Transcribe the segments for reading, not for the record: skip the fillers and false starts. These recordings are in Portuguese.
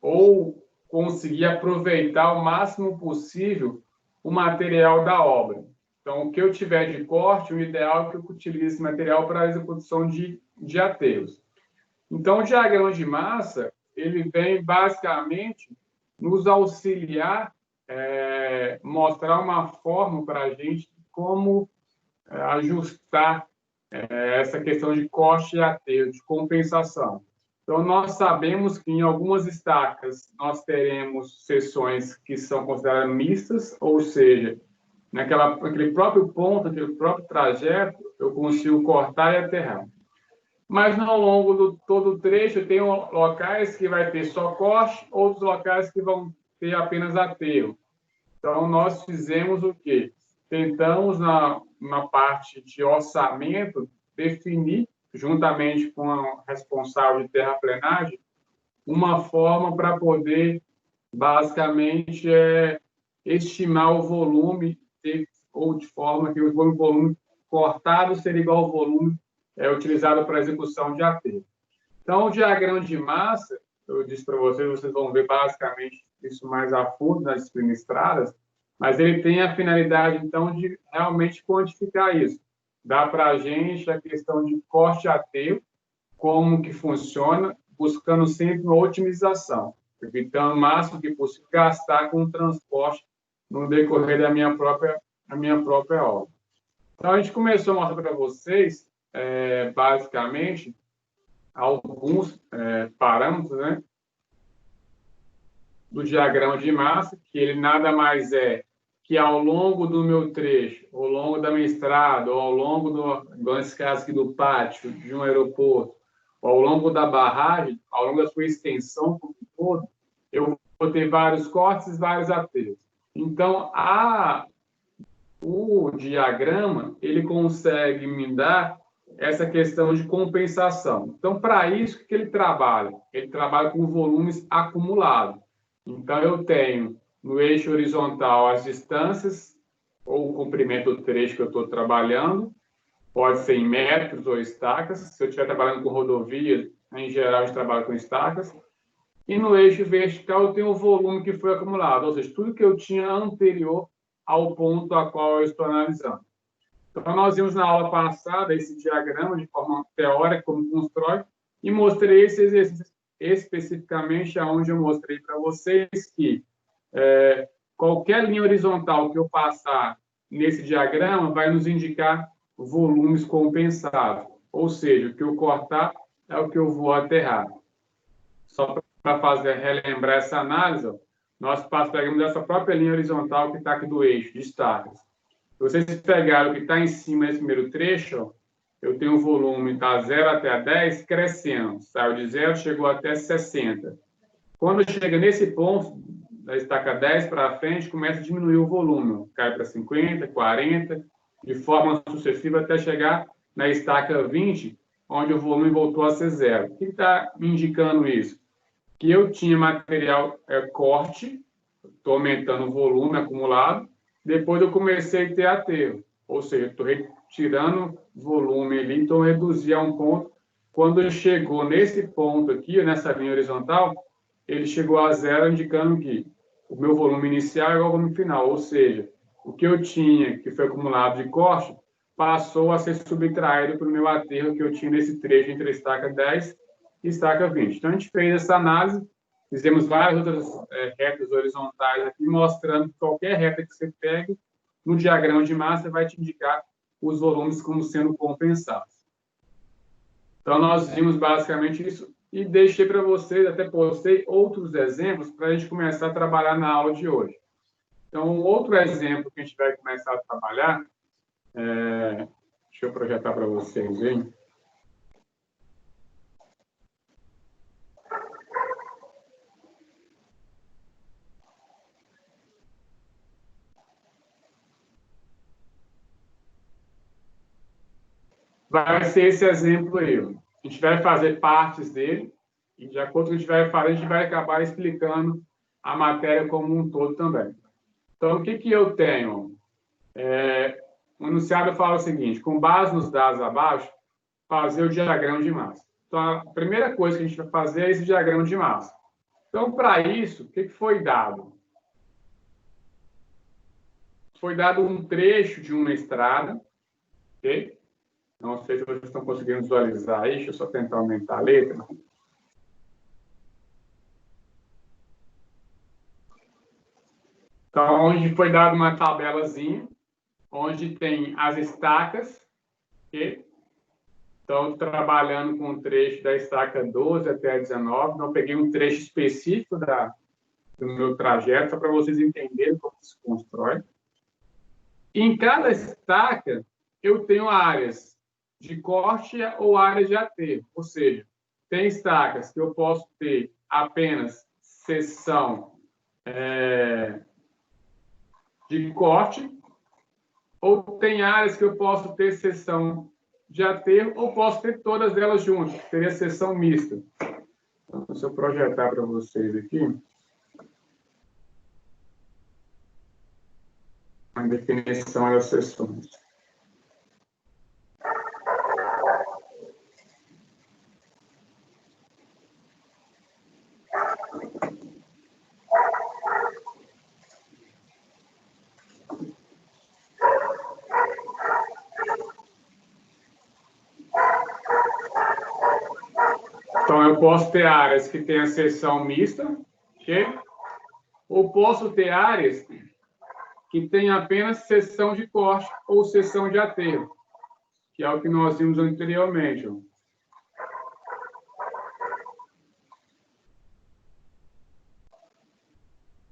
ou conseguir aproveitar o máximo possível o material da obra. Então, o que eu tiver de corte, o ideal é que eu utilize esse material para a execução de aterros. Então, o diagrama de massa, ele vem basicamente nos auxiliar, mostrar uma forma para a gente como ajustar essa questão de corte e aterro, de compensação. Então, nós sabemos que em algumas estacas nós teremos seções que são consideradas mistas, ou seja, naquele próprio ponto, aquele próprio trajeto, eu consigo cortar e aterrar. Mas, ao longo de todo o trecho, tem locais que vai ter só corte, outros locais que vão ter apenas aterro. Então, nós fizemos o quê? Tentamos, na parte de orçamento, definir, juntamente com a responsável de terraplenagem, uma forma para poder, basicamente, estimar o volume, ou de forma que o volume cortado seria igual ao volume utilizado para execução de aterro. Então, o diagrama de massa, eu disse para vocês vão ver basicamente isso mais a fundo nas disciplinas estradas, mas ele tem a finalidade, então, de realmente quantificar isso. Dá para a gente a questão de corte a aterro, como que funciona, buscando sempre uma otimização, evitando o máximo que possível gastar com o transporte no decorrer da minha própria obra. Então, a gente começou a mostrar para vocês, basicamente, alguns parâmetros, né, do diagrama de massa, que ele nada mais é que ao longo do meu trecho, ao longo da minha estrada, ou ao longo, nesse caso aqui, do pátio de um aeroporto, ou ao longo da barragem, ao longo da sua extensão como um todo, eu vou ter vários cortes, vários aterros. Então, o diagrama, ele consegue me dar essa questão de compensação. Então, para isso, o que ele trabalha? Ele trabalha com volumes acumulados. Então, eu tenho no eixo horizontal as distâncias ou o comprimento do trecho que eu estou trabalhando, pode ser em metros ou estacas. Se eu estiver trabalhando com rodovias, em geral, a gente trabalha com estacas. E no eixo vertical, eu tenho o volume que foi acumulado, ou seja, tudo que eu tinha anterior ao ponto a qual eu estou analisando. Então, nós vimos na aula passada esse diagrama de forma teórica, como constrói, e mostrei esse exercício especificamente aonde eu mostrei para vocês que qualquer linha horizontal que eu passar nesse diagrama vai nos indicar volumes compensados, ou seja, o que eu cortar é o que eu vou aterrar. Só para relembrar essa análise, nós pegamos essa própria linha horizontal que está aqui do eixo, de estacas. Se vocês pegarem o que está em cima desse primeiro trecho, eu tenho o volume da 0 até 10 crescendo. Saiu de 0, chegou até 60. Quando chega nesse ponto, da estaca 10 para frente, começa a diminuir o volume. Cai para 50, 40, de forma sucessiva até chegar na estaca 20, onde o volume voltou a ser 0. O que está me indicando isso? Que eu tinha material corte, estou aumentando o volume acumulado, depois eu comecei a ter aterro, ou seja, estou retirando volume ali, então reduzi a um ponto. Quando chegou nesse ponto aqui, nessa linha horizontal, ele chegou a 0, indicando que o meu volume inicial é igual ao volume final, ou seja, o que eu tinha, que foi acumulado de corte, passou a ser subtraído para o meu aterro que eu tinha nesse trecho entre a estaca 10 e estaca 20. Então, a gente fez essa análise, fizemos várias outras retas horizontais aqui, mostrando que qualquer reta que você pegue, no diagrama de massa, vai te indicar os volumes como sendo compensados. Então, nós vimos basicamente isso e deixei para vocês, até postei outros exemplos para a gente começar a trabalhar na aula de hoje. Então, um outro exemplo que a gente vai começar a trabalhar, deixa eu projetar para vocês, hein? Vai ser esse exemplo aí. A gente vai fazer partes dele, e de acordo com o que a gente vai fazer, a gente vai acabar explicando a matéria como um todo também. Então, o que eu tenho? O enunciado fala o seguinte: com base nos dados abaixo, fazer o diagrama de massa. Então, a primeira coisa que a gente vai fazer é esse diagrama de massa. Então, para isso, o que foi dado? Foi dado um trecho de uma estrada, ok? Não sei se vocês estão conseguindo visualizar aí, deixa eu só tentar aumentar a letra. Então, onde foi dada uma tabelazinha, onde tem as estacas, ok? Então, trabalhando com o trecho da estaca 12 até a 19, não peguei um trecho específico do meu trajeto, só para vocês entenderem como se constrói. Em cada estaca, eu tenho áreas de corte ou áreas de aterro, ou seja, tem estacas que eu posso ter apenas seção de corte, ou tem áreas que eu posso ter seção de aterro, ou posso ter todas elas juntas, seria seção mista. Então, se eu projetar para vocês aqui, a definição das seções. Então, eu posso ter áreas que têm a seção mista, ok? Ou posso ter áreas que têm apenas seção de corte ou seção de aterro, que é o que nós vimos anteriormente.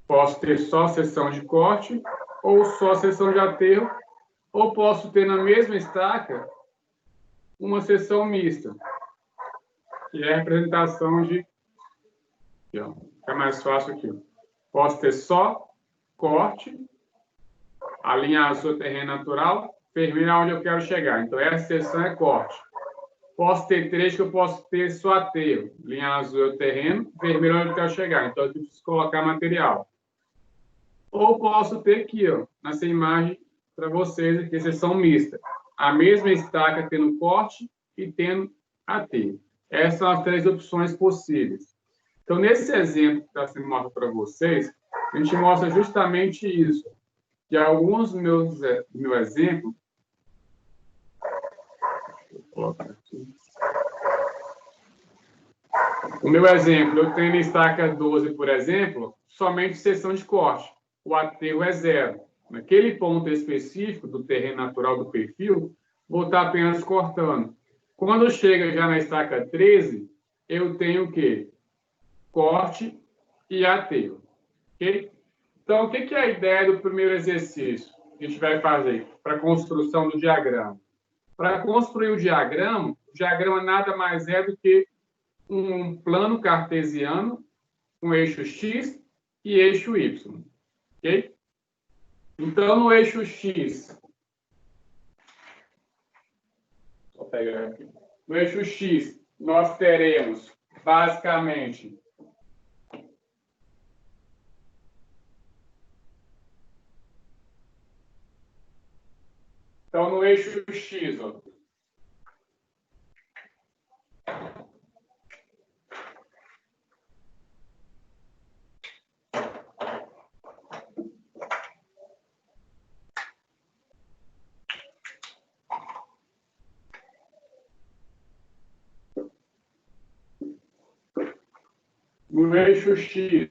Posso ter só seção de corte ou só seção de aterro, ou posso ter na mesma estaca uma seção mista, que é a representação de... Fica mais fácil aqui. Posso ter só corte, a linha azul é terreno natural, vermelho é onde eu quero chegar. Então, essa seção é corte. Posso ter trecho que eu posso ter só aterro. Linha azul é o terreno, vermelho é onde eu quero chegar. Então, eu preciso colocar material. Ou posso ter aqui, ó, nessa imagem, para vocês, aqui, seção mista. A mesma estaca tendo corte e tendo aterro. Essas são as três opções possíveis. Então, nesse exemplo que está sendo mostrado para vocês, a gente mostra justamente isso. De alguns dos meu exemplo, vou colocar aqui. O meu exemplo, eu tenho na estaca 12, por exemplo, somente seção de corte. O aterro é zero. Naquele ponto específico do terreno natural do perfil, vou estar apenas cortando. Quando chega já na estaca 13, eu tenho o quê? Corte e aterro. Okay? Então, o que é a ideia do primeiro exercício que a gente vai fazer para a construção do diagrama? Para construir o diagrama nada mais é do que um plano cartesiano com eixo X e eixo Y. Ok? Então, no eixo X, vou pegar aqui. No eixo X, nós teremos, basicamente, então, no eixo X, ó, no eixo X,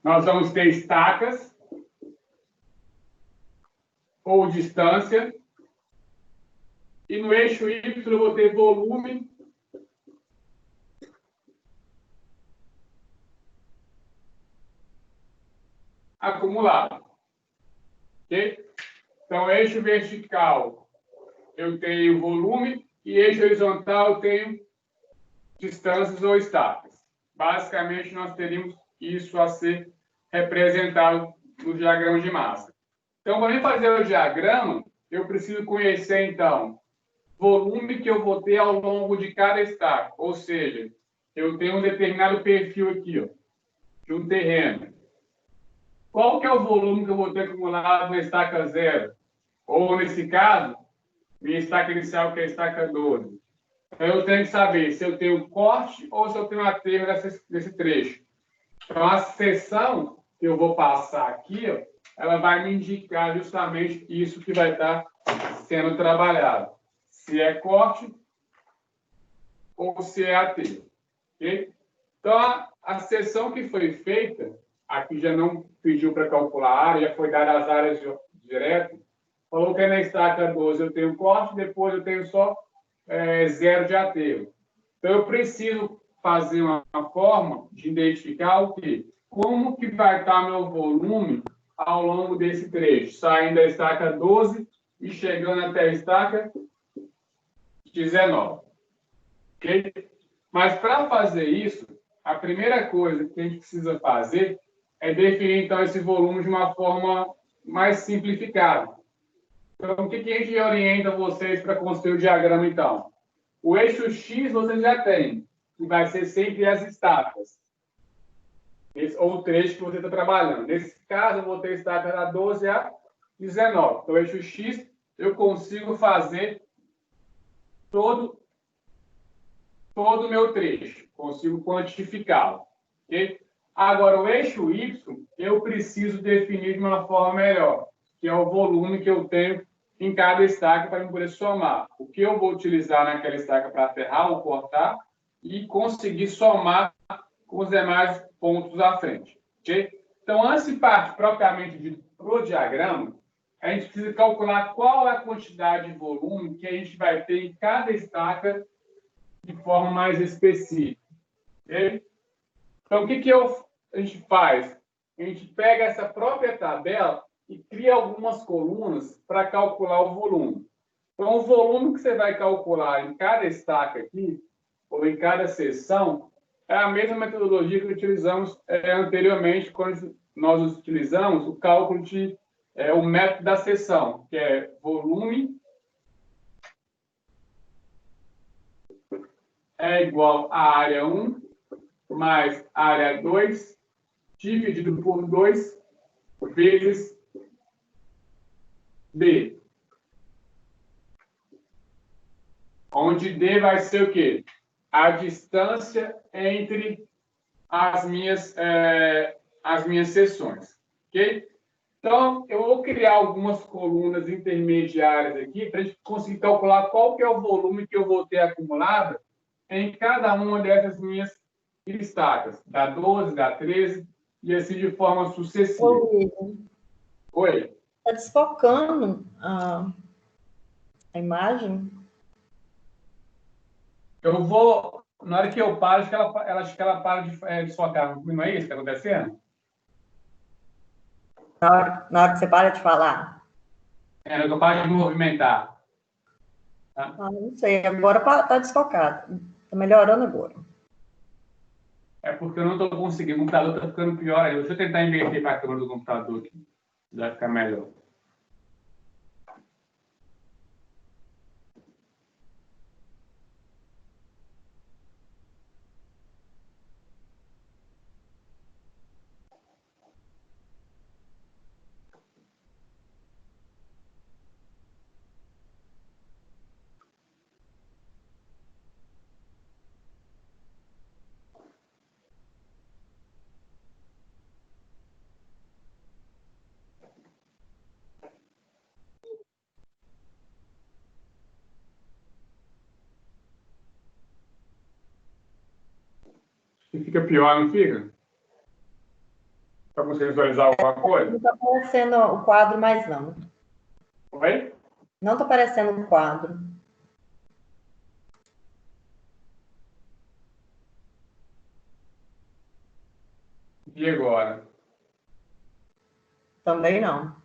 nós vamos ter estacas ou distância. E no eixo Y eu vou ter volume acumulado. Ok? Então, eixo vertical eu tenho volume e eixo horizontal eu tenho distâncias ou estacas. Basicamente, nós teríamos isso a ser representado no diagrama de massa. Então, para mim fazer o diagrama, eu preciso conhecer, então, volume que eu vou ter ao longo de cada estaca. Ou seja, eu tenho um determinado perfil aqui, ó, de um terreno. Qual que é o volume que eu vou ter acumulado na estaca 0? Ou, nesse caso, minha estaca inicial, que é a estaca 12. Então, eu tenho que saber se eu tenho corte ou se eu tenho aterro desse trecho. Então, a seção que eu vou passar aqui, ó, ela vai me indicar justamente isso que vai estar sendo trabalhado. Se é corte ou se é aterro. Okay? Então, a seção que foi feita, aqui já não pediu para calcular a área, já foi dada as áreas direto. Falou que na estaca 12 eu tenho corte, depois eu tenho só zero de aterro. Então, eu preciso fazer uma forma de identificar o quê? Como que vai estar meu volume ao longo desse trecho, saindo da estaca 12 e chegando até a estaca 19. Ok? Mas para fazer isso, a primeira coisa que a gente precisa fazer é definir, então, esse volume de uma forma mais simplificada. Então, o que a gente orienta vocês para construir o diagrama, então? O eixo X você já tem, que vai ser sempre as estacas, ou o trecho que você está trabalhando. Nesse caso, eu vou ter estaca da 12 a 19. Então, o eixo X, eu consigo fazer todo o meu trecho, consigo quantificá-lo. Okay? Agora, o eixo Y, eu preciso definir de uma forma melhor, que é o volume que eu tenho em cada estaca para eu poder somar. O que eu vou utilizar naquela estaca para aterrar ou cortar e conseguir somar com os demais pontos à frente. Okay? Então, antes de partir propriamente para o diagrama, a gente precisa calcular qual é a quantidade de volume que a gente vai ter em cada estaca de forma mais específica. Okay? Então, o que a gente faz? A gente pega essa própria tabela e cria algumas colunas para calcular o volume. Então, o volume que você vai calcular em cada estaca aqui, ou em cada seção, é a mesma metodologia que utilizamos anteriormente, quando nós utilizamos o cálculo o método da seção, que é volume é igual à área 1 mais área 2 dividido por 2 vezes D. Onde D vai ser o quê? A distância entre as minhas seções. Ok? Então, eu vou criar algumas colunas intermediárias aqui para a gente conseguir calcular qual que é o volume que eu vou ter acumulado em cada uma dessas minhas estacas, da 12, da 13, e assim de forma sucessiva. Oi? Está desfocando a imagem? Eu vou, na hora que eu paro, acho que ela para de desfocar. Não é isso que está acontecendo? Na hora que você para de falar? Na hora que eu paro de movimentar. Tá? Não sei, agora está desfocado. Está melhorando agora. É porque eu não estou conseguindo. O computador está ficando pior aí. Deixa eu tentar inverter para a câmera do computador aqui. Vai ficar melhor. E fica pior, não fica? Para você visualizar alguma coisa? Não está aparecendo o quadro mais, não. Oi? Não está aparecendo o quadro. E agora? Também não.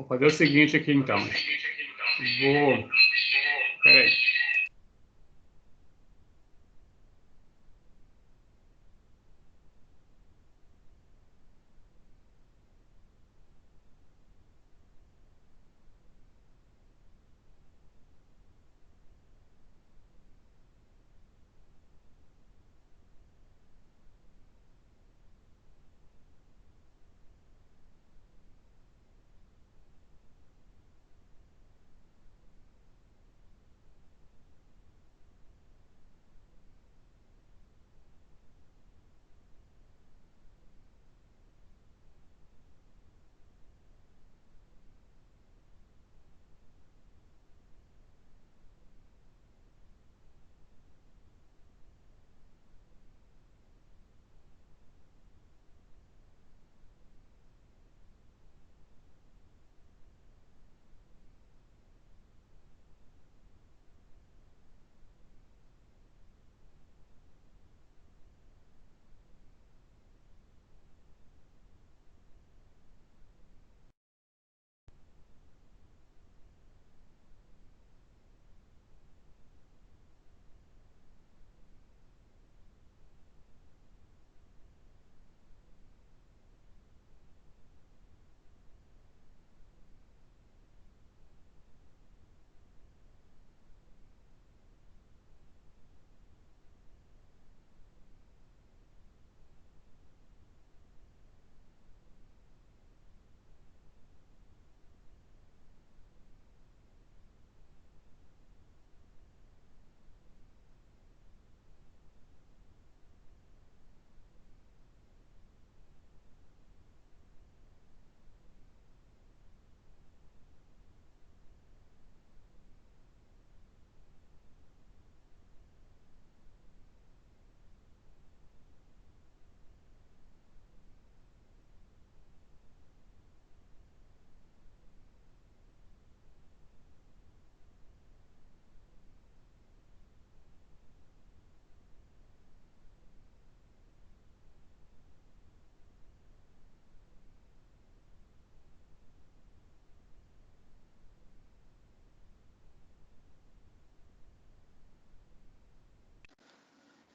fazer o seguinte aqui, então. Peraí.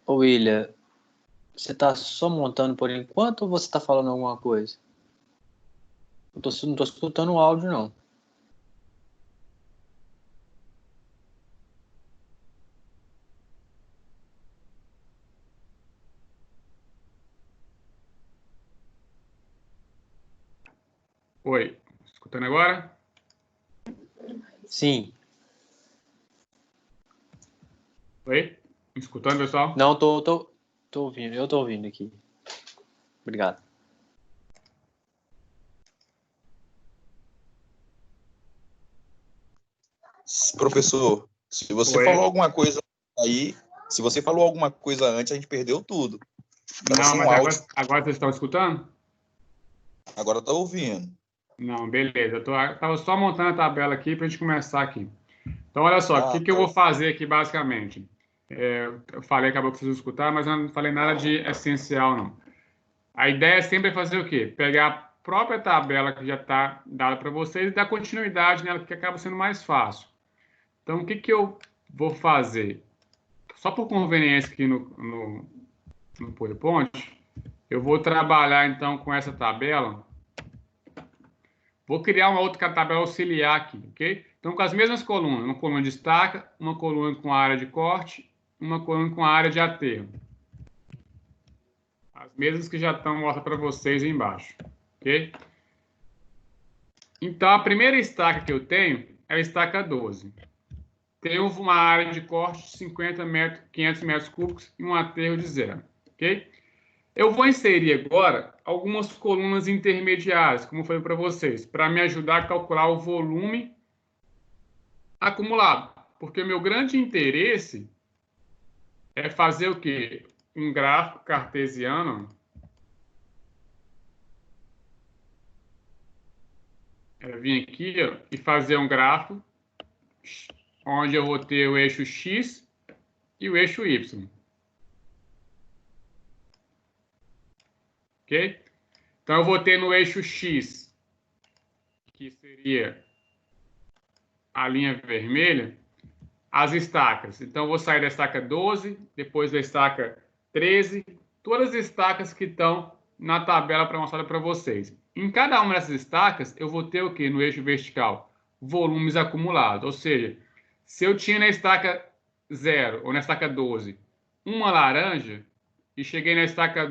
Ô, William, você tá só montando por enquanto ou você tá falando alguma coisa? Não tô escutando o áudio, não. Oi, escutando agora? Sim. Oi? Me escutando, pessoal? Não, tô ouvindo. Eu tô ouvindo aqui. Obrigado. Professor, se você Oi. falou alguma coisa aí, se você falou alguma coisa antes, a gente perdeu tudo. Tava Não, sem mas o áudio, agora vocês estão escutando? agora tá ouvindo. Não, beleza. Tava só montando a tabela aqui para a gente começar aqui. Então, olha só, o que eu vou fazer aqui, basicamente? Eu falei, acabou que vocês vão escutar, mas eu não falei nada de essencial, não. A ideia é sempre fazer o quê? Pegar a própria tabela que já está dada para vocês e dar continuidade nela, que acaba sendo mais fácil. Então, o que eu vou fazer? Só por conveniência aqui no PowerPoint, eu vou trabalhar, então, com essa tabela. Vou criar uma outra tabela auxiliar aqui, ok? Então, com as mesmas colunas. Uma coluna de estaca, uma coluna com a área de corte, uma coluna com a área de aterro. As mesmas que já estão mostradas para vocês aí embaixo, ok? Então, a primeira estaca que eu tenho é a estaca 12. Tenho uma área de corte de 50 metros, 500 metros cúbicos e um aterro de 0, ok? Eu vou inserir agora algumas colunas intermediárias, como eu falei para vocês, para me ajudar a calcular o volume acumulado. Porque o meu grande interesse é fazer o quê? Um gráfico cartesiano. Vir aqui, ó, e fazer um gráfico onde eu vou ter o eixo X e o eixo Y. Ok? Então, eu vou ter no eixo X que seria a linha vermelha, as estacas. Então, eu vou sair da estaca 12, depois da estaca 13, todas as estacas que estão na tabela para mostrar para vocês. Em cada uma dessas estacas, eu vou ter o quê? No eixo vertical? Volumes acumulados. Ou seja, se eu tinha na estaca 0 ou na estaca 12 uma laranja e cheguei na estaca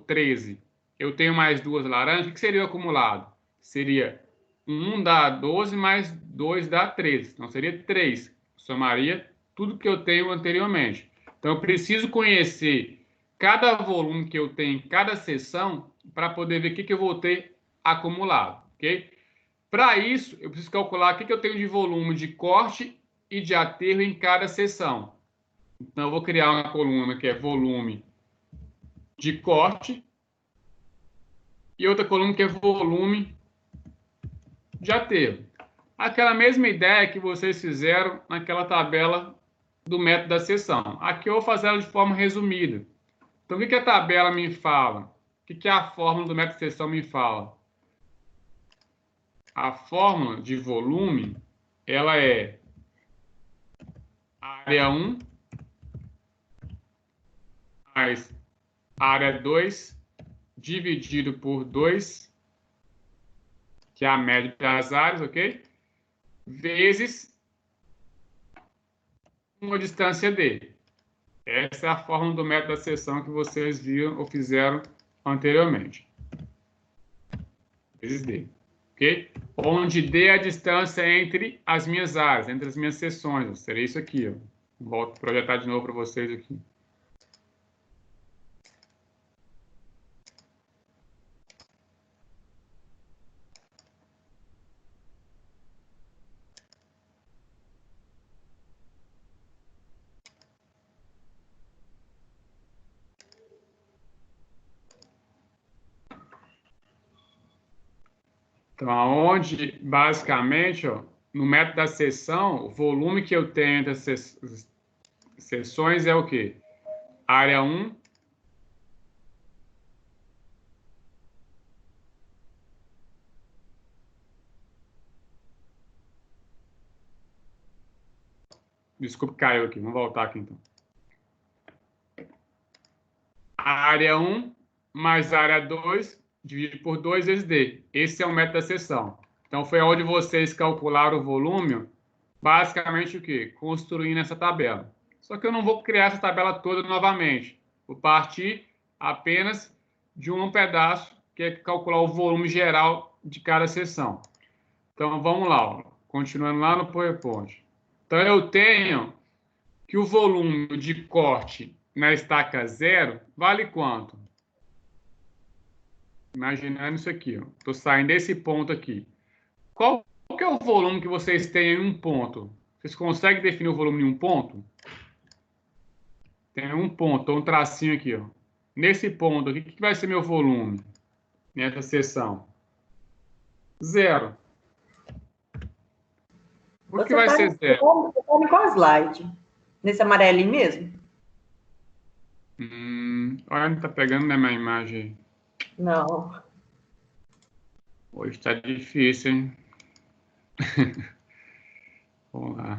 13, eu tenho mais 2 laranjas, o que seria o acumulado? Seria 1 dá 12 mais 2 dá 13. Então, seria 3. Somaria tudo que eu tenho anteriormente. Então, eu preciso conhecer cada volume que eu tenho em cada seção para poder ver o que eu vou ter acumulado, ok? Para isso, eu preciso calcular o que eu tenho de volume de corte e de aterro em cada seção. Então, eu vou criar uma coluna que é volume de corte e outra coluna que é volume de aterro. Aquela mesma ideia que vocês fizeram naquela tabela do método da seção. Aqui eu vou fazer ela de forma resumida. Então, o que a tabela me fala? O que a fórmula do método de seção me fala? A fórmula de volume, ela é área 1 mais área 2 dividido por 2, que é a média das áreas, ok? Vezes uma distância D. Essa é a fórmula do método da seção que vocês viram ou fizeram anteriormente. Vezes D. Ok? Onde D é a distância entre as minhas áreas, entre as minhas seções. Seria isso aqui. Ó. Volto a projetar de novo para vocês aqui. Então, aonde, basicamente, ó, no método da seção, o volume que eu tenho entre as seções é o quê? Área 1 Desculpa, caiu aqui. Vamos voltar aqui, então. Área 1 mais área 2 dividido por 2 vezes D. Esse é o método da seção. Então, foi onde vocês calcularam o volume, basicamente o quê? Construindo essa tabela. Só que eu não vou criar essa tabela toda novamente. Vou partir apenas de um pedaço, que é calcular o volume geral de cada seção. Então, vamos lá. Ó. Continuando lá no PowerPoint. Então, eu tenho que o volume de corte na estaca 0 vale quanto? Imaginando isso aqui. Estou saindo desse ponto aqui. Qual que é o volume que vocês têm em um ponto? Vocês conseguem definir o volume em um ponto? Tem um ponto, um tracinho aqui. Ó. Nesse ponto aqui, o que vai ser meu volume nessa seção? 0. Por que vai ser 0? Você qual slide? Nesse amarelinho mesmo? Olha, não está pegando na minha imagem. Não. Hoje está difícil, hein? Vamos lá.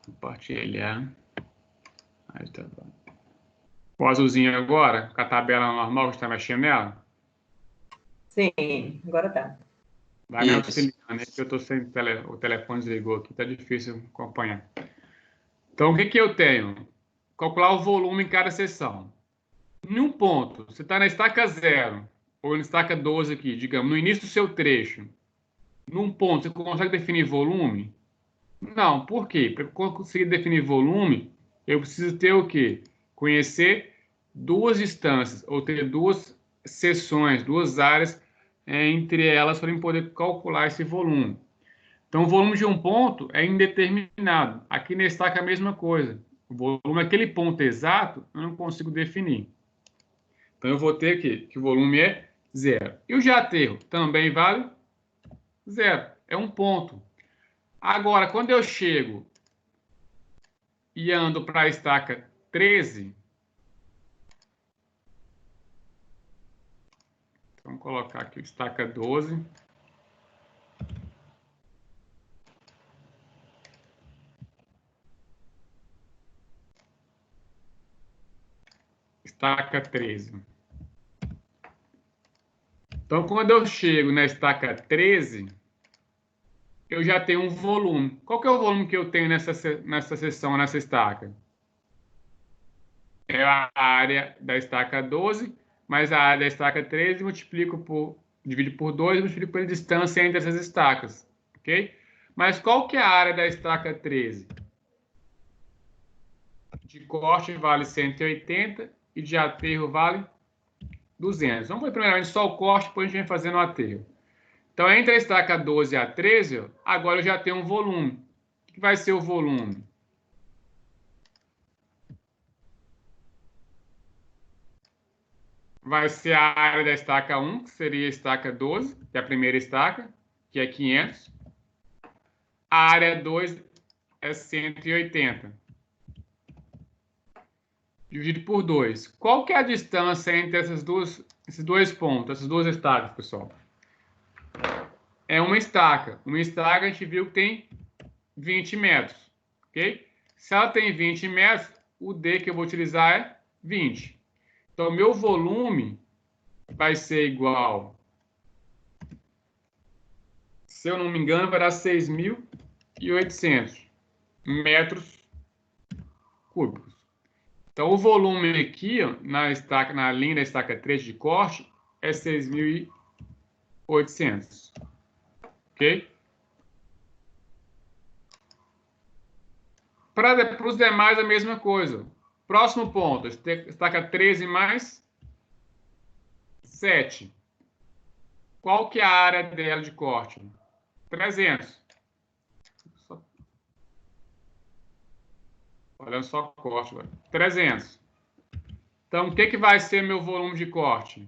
Compartilhar. Aí tá bom. O azulzinho agora, com a tabela normal que está mexendo nela? Sim, agora tá. Vai me auxiliar, né? Porque eu tô sem o telefone desligou aqui, tá difícil acompanhar. Então, o que eu tenho? Calcular o volume em cada seção. Em um ponto, você está na estaca 0, ou na estaca 12 aqui, digamos, no início do seu trecho. Num ponto, você consegue definir volume? Não, por quê? Para conseguir definir volume, eu preciso ter o quê? Conhecer duas distâncias, ou ter duas seções, duas áreas entre elas para eu poder calcular esse volume. Então, o volume de um ponto é indeterminado. Aqui na estaca é a mesma coisa. O volume, aquele ponto exato, eu não consigo definir. Então, eu vou ter que o volume é 0. E o de aterro também vale 0. É um ponto. Agora, quando eu chego e ando para a estaca 13, vamos colocar aqui estaca 12. estaca 13. Então, quando eu chego na estaca 13, eu já tenho um volume. Qual que é o volume que eu tenho nessa seção, nessa estaca? É a área da estaca 12, mais a área da estaca 13, divido por 2, multiplico pela distância entre essas estacas. Ok? Mas qual que é a área da estaca 13? De corte vale 180 e de aterro vale 200. Vamos ver primeiramente só o corte, depois a gente vem fazendo o aterro. Então, entre a estaca 12 e a 13, ó, agora eu já tenho um volume. O que vai ser o volume? Vai ser a área da estaca 1, que seria a estaca 12, que é a primeira estaca, que é 500. A área 2 é 180. Dividido por 2. Qual que é a distância entre esses dois pontos, essas duas estacas, pessoal? É uma estaca. Uma estaca a gente viu que tem 20 metros. Ok? Se ela tem 20 metros, o D que eu vou utilizar é 20. Então, meu volume vai ser igual, se eu não me engano, vai dar 6.800 metros cúbicos. Então, o volume aqui, ó, na linha da estaca 3 de corte, é 6.800. Ok? Para os demais, a mesma coisa. Próximo ponto, estaca 13 mais 7. Qual que é a área dela de corte? 300. Olha só o corte agora. 300. Então, o que vai ser meu volume de corte?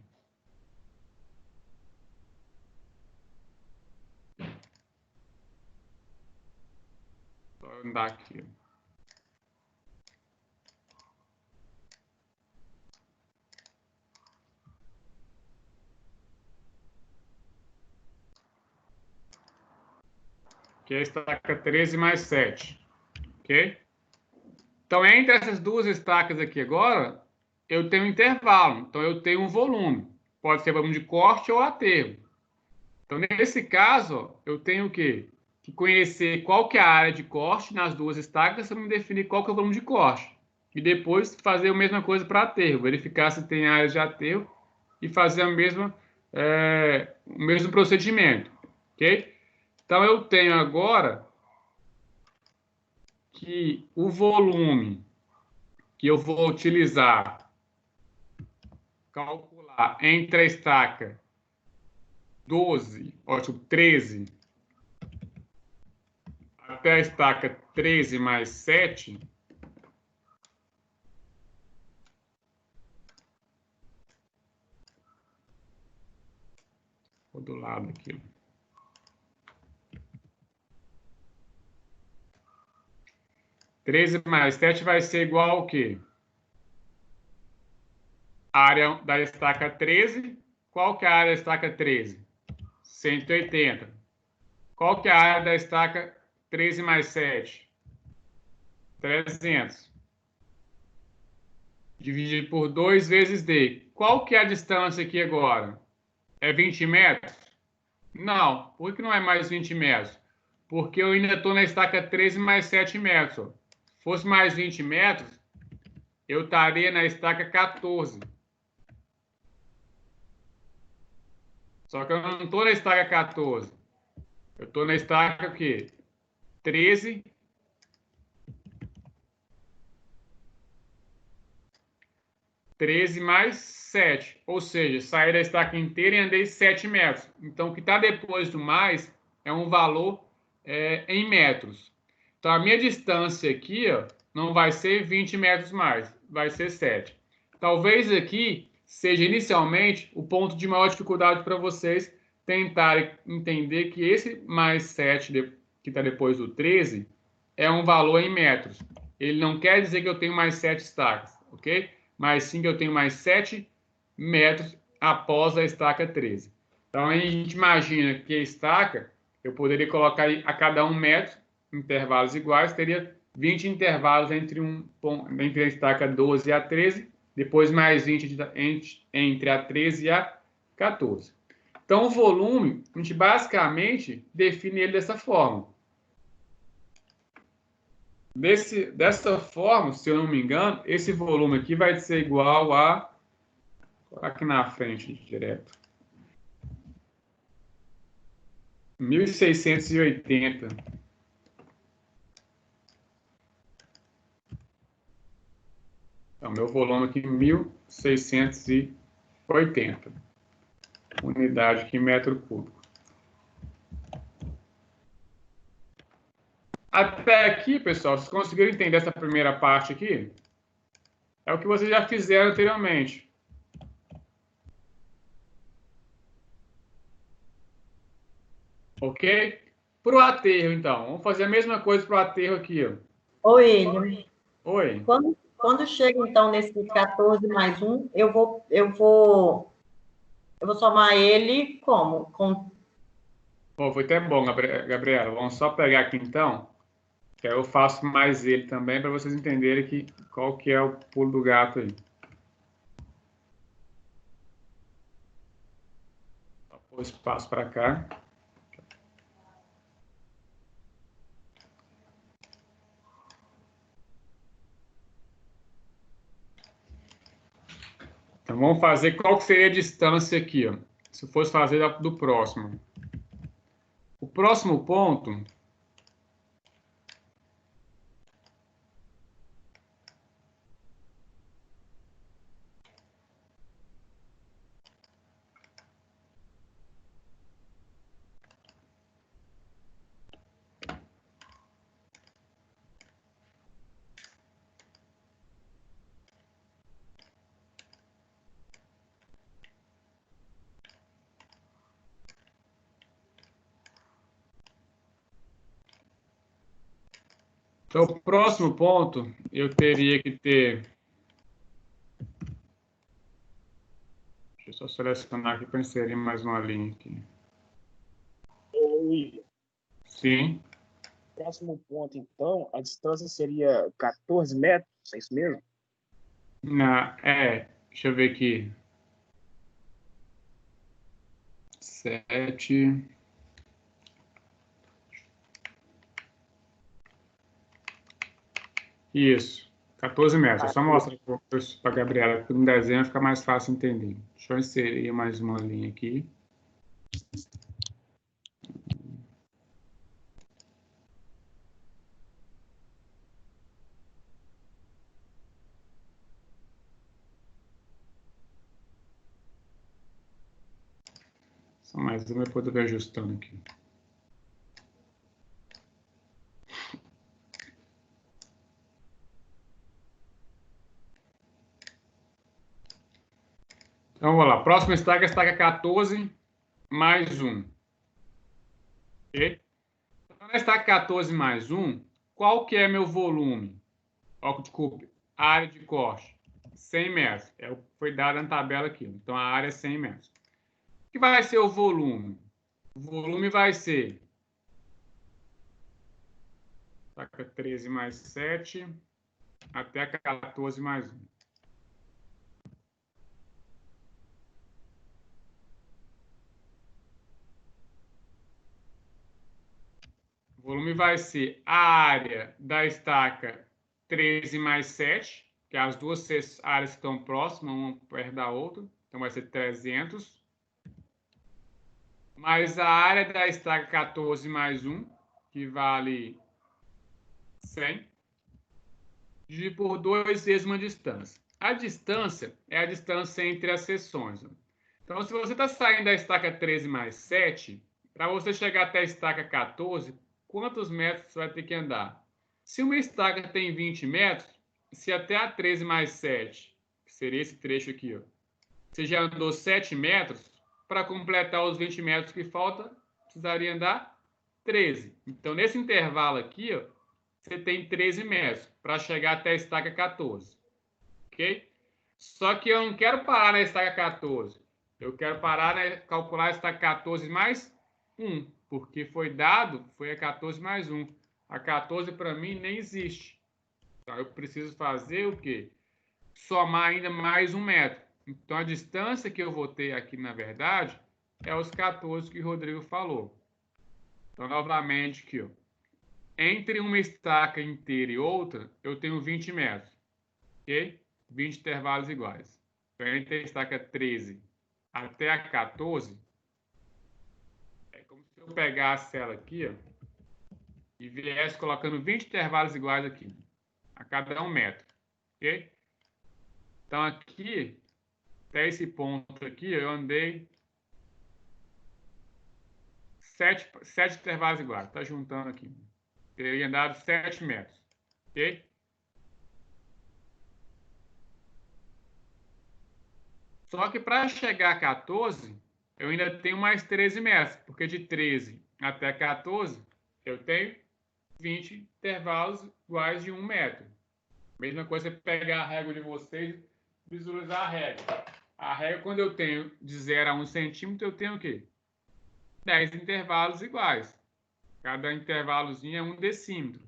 Vou andar aqui. Que é a estaca 13 mais 7. Ok? Então, entre essas duas estacas aqui agora, eu tenho um intervalo. Então, eu tenho um volume. Pode ser volume de corte ou aterro. Então, nesse caso, ó, eu tenho o quê? Que conhecer qual que é a área de corte nas duas estacas para me definir qual que é o volume de corte. E depois fazer a mesma coisa para aterro. Verificar se tem área de aterro e fazer o mesmo procedimento. Ok? Então, eu tenho agora que o volume que eu vou utilizar, calcular entre a estaca 12, 13, até a estaca 13 mais 7, vou do lado aqui. Treze mais 7 vai ser igual ao quê? A área da estaca 13. Qual que é a área da estaca 13? 180. Qual que é a área da estaca 13 mais 7? 300. Dividido por 2 vezes D. Qual que é a distância aqui agora? É 20 metros? Não. Por que não é mais 20 metros? Porque eu ainda estou na estaca 13 mais 7 metros. Ó. Se fosse mais 20 metros, eu estaria na estaca 14. Só que eu não estou na estaca 14. Eu estou na estaca o quê? 13. 13 mais 7. Ou seja, saí da estaca inteira e andei 7 metros. Então, o que está depois do mais é um valor em metros. Então, a minha distância aqui ó, não vai ser 20 metros mais, vai ser 7. Talvez aqui seja inicialmente o ponto de maior dificuldade para vocês tentarem entender que esse mais 7 que está depois do 13 é um valor em metros. Ele não quer dizer que eu tenho mais 7 estacas, ok? Mas sim que eu tenho mais 7 metros após a estaca 13. Então, a gente imagina que a estaca, eu poderia colocar a cada 1 metro, intervalos iguais, teria 20 intervalos entre a estaca 12 e a 13, depois mais 20 entre a 13 e a 14. Então, o volume, a gente basicamente define ele dessa forma. Dessa forma, se eu não me engano, esse volume aqui vai ser igual a... Aqui na frente, direto. 1.680. Então, meu volume aqui, 1.680. Unidade aqui, metro cúbico. Até aqui, pessoal, vocês conseguiram entender essa primeira parte aqui? É o que vocês já fizeram anteriormente. Ok? Para o aterro, então. Vamos fazer a mesma coisa para o aterro aqui. Ó. Oi, William. Oi. Quando chega, então, nesse 14 mais 1, eu vou somar ele como? Bom, foi até bom, Gabriela. Vamos só pegar aqui, então. Que aí eu faço mais ele também, para vocês entenderem qual que é o pulo do gato aí. Vou pôr espaço para cá. Então, vamos fazer qual que seria a distância aqui, ó, se fosse fazer do próximo. O próximo ponto... Então, o próximo ponto, eu teria que ter... Deixa eu só selecionar aqui para inserir mais uma linha aqui. William, Sim. próximo ponto, então, a distância seria 14 metros, é isso mesmo? Deixa eu ver aqui. 7... Isso, 14 metros. Eu só mostro para a Gabriela, porque no desenho fica mais fácil entender. Deixa eu inserir mais uma linha aqui. Só mais uma, depois eu vou ajustando aqui. Então, vamos lá. Próxima estaca, estaca 14 mais 1. Ok? Então, na estaca 14 mais 1, qual que é meu volume? Desculpe, área de corte. 100 metros. Foi dada na tabela aqui. Então, a área é 100 metros. O que vai ser o volume? O volume vai ser... Estaca 13 mais 7, até a 14 mais 1. O volume vai ser a área da estaca 13 mais 7, que as duas áreas estão próximas, uma perto da outra. Então, vai ser 300. Mais a área da estaca 14 mais 1, que vale 100. Dividir por 2 vezes uma distância. A distância é a distância entre as seções. Então, se você está saindo da estaca 13 mais 7, para você chegar até a estaca 14, quantos metros você vai ter que andar? Se uma estaca tem 20 metros, se até a 13 mais 7, que seria esse trecho aqui, ó, você já andou 7 metros, para completar os 20 metros que falta, precisaria andar 13. Então, nesse intervalo aqui, ó, você tem 13 metros para chegar até a estaca 14. Ok? Só que eu não quero parar na estaca 14. Eu quero parar, calcular a estaca 14 mais 1, porque foi a 14 mais 1. A 14 para mim nem existe. Então eu preciso fazer o quê? somar ainda mais 1 metro. Então, a distância que eu vou ter aqui, na verdade, é os 14 que o Rodrigo falou. Então, novamente aqui, ó. Entre uma estaca inteira e outra, eu tenho 20 metros. Ok? 20 intervalos iguais. Então, entre a estaca 13 até a 14, é como se eu pegasse ela aqui, ó, e viesse colocando 20 intervalos iguais aqui, a cada 1 metro. Ok? Então, aqui, até esse ponto aqui, eu andei 7 intervalos iguais. Está juntando aqui. Teria andado 7 metros. Ok? Só que para chegar a 14, eu ainda tenho mais 13 metros, porque de 13 até 14, eu tenho 20 intervalos iguais de 1 metro. Mesma coisa você pegar a régua de vocês e visualizar a régua. A régua, quando eu tenho de 0 a 1 centímetro, eu tenho o quê? 10 intervalos iguais. Cada intervalozinho é 1 decímetro.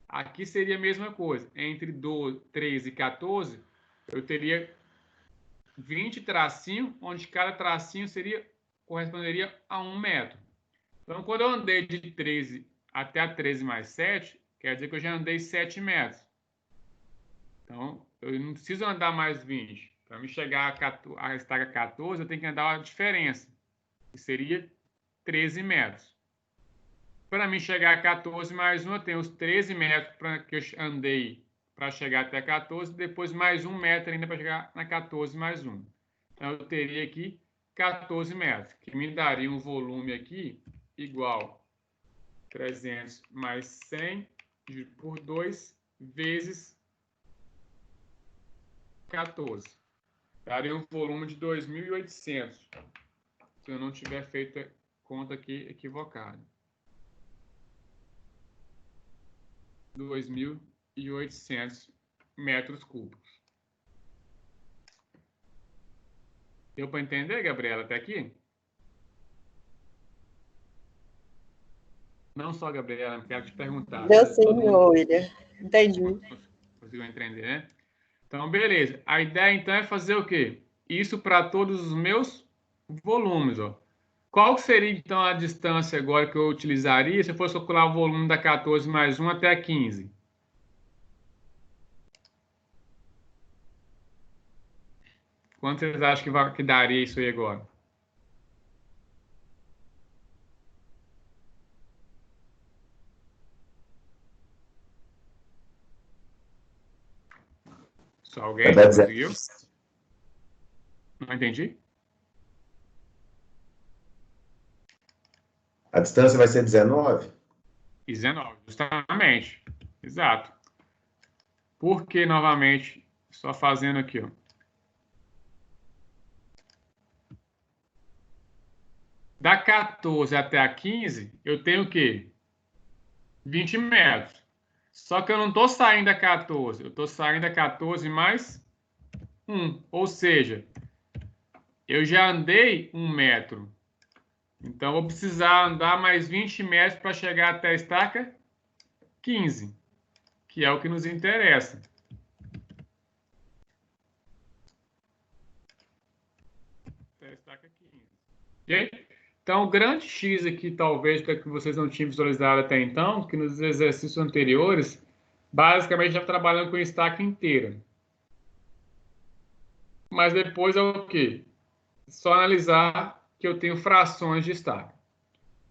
Aqui seria a mesma coisa. Entre 13 e 14, eu teria 20 tracinhos, onde cada tracinho corresponderia a 1 metro. Então, quando eu andei de 13 até a 13 mais 7, quer dizer que eu já andei 7 metros. Então, eu não preciso andar mais 20. Para me chegar a estaca 14, eu tenho que andar a diferença, que seria 13 metros. Para mim chegar a 14 mais 1, eu tenho os 13 metros que eu andei para chegar até 14, depois mais 1 metro ainda para chegar na 14 mais 1. Então, eu teria aqui 14 metros, que me daria um volume aqui igual 300 mais 100 por 2 vezes 14. Daria um volume de 2.800, se eu não tiver feito a conta aqui equivocada. 2.800 metros cúbicos. Deu para entender, Gabriela, até aqui? Não só, Gabriela, quero te perguntar. Deu sim, William. Entendi. Conseguiu entender, né? Então, beleza. A ideia, então, é fazer o quê? Isso para todos os meus volumes, ó. Qual seria, então, a distância agora que eu utilizaria se eu fosse calcular o volume da 14 mais 1 até a 15? Quanto vocês acham que daria isso aí agora? Só alguém conseguiu? Não entendi? A distância vai ser 19? 19, justamente. Exato. Por que, novamente, só fazendo aqui, ó. Da 14 até a 15, eu tenho o quê? 20 metros. Só que eu não estou saindo da 14, eu estou saindo da 14 mais 1. Ou seja, eu já andei 1 metro. Então, eu vou precisar andar mais 20 metros para chegar até a estaca 15, que é o que nos interessa. Até a estaca 15. Ok? Então, o grande X aqui, talvez, que vocês não tinham visualizado até então, que nos exercícios anteriores, basicamente já trabalhando com estaca inteira. Mas depois é o quê? Só analisar que eu tenho frações de estaca.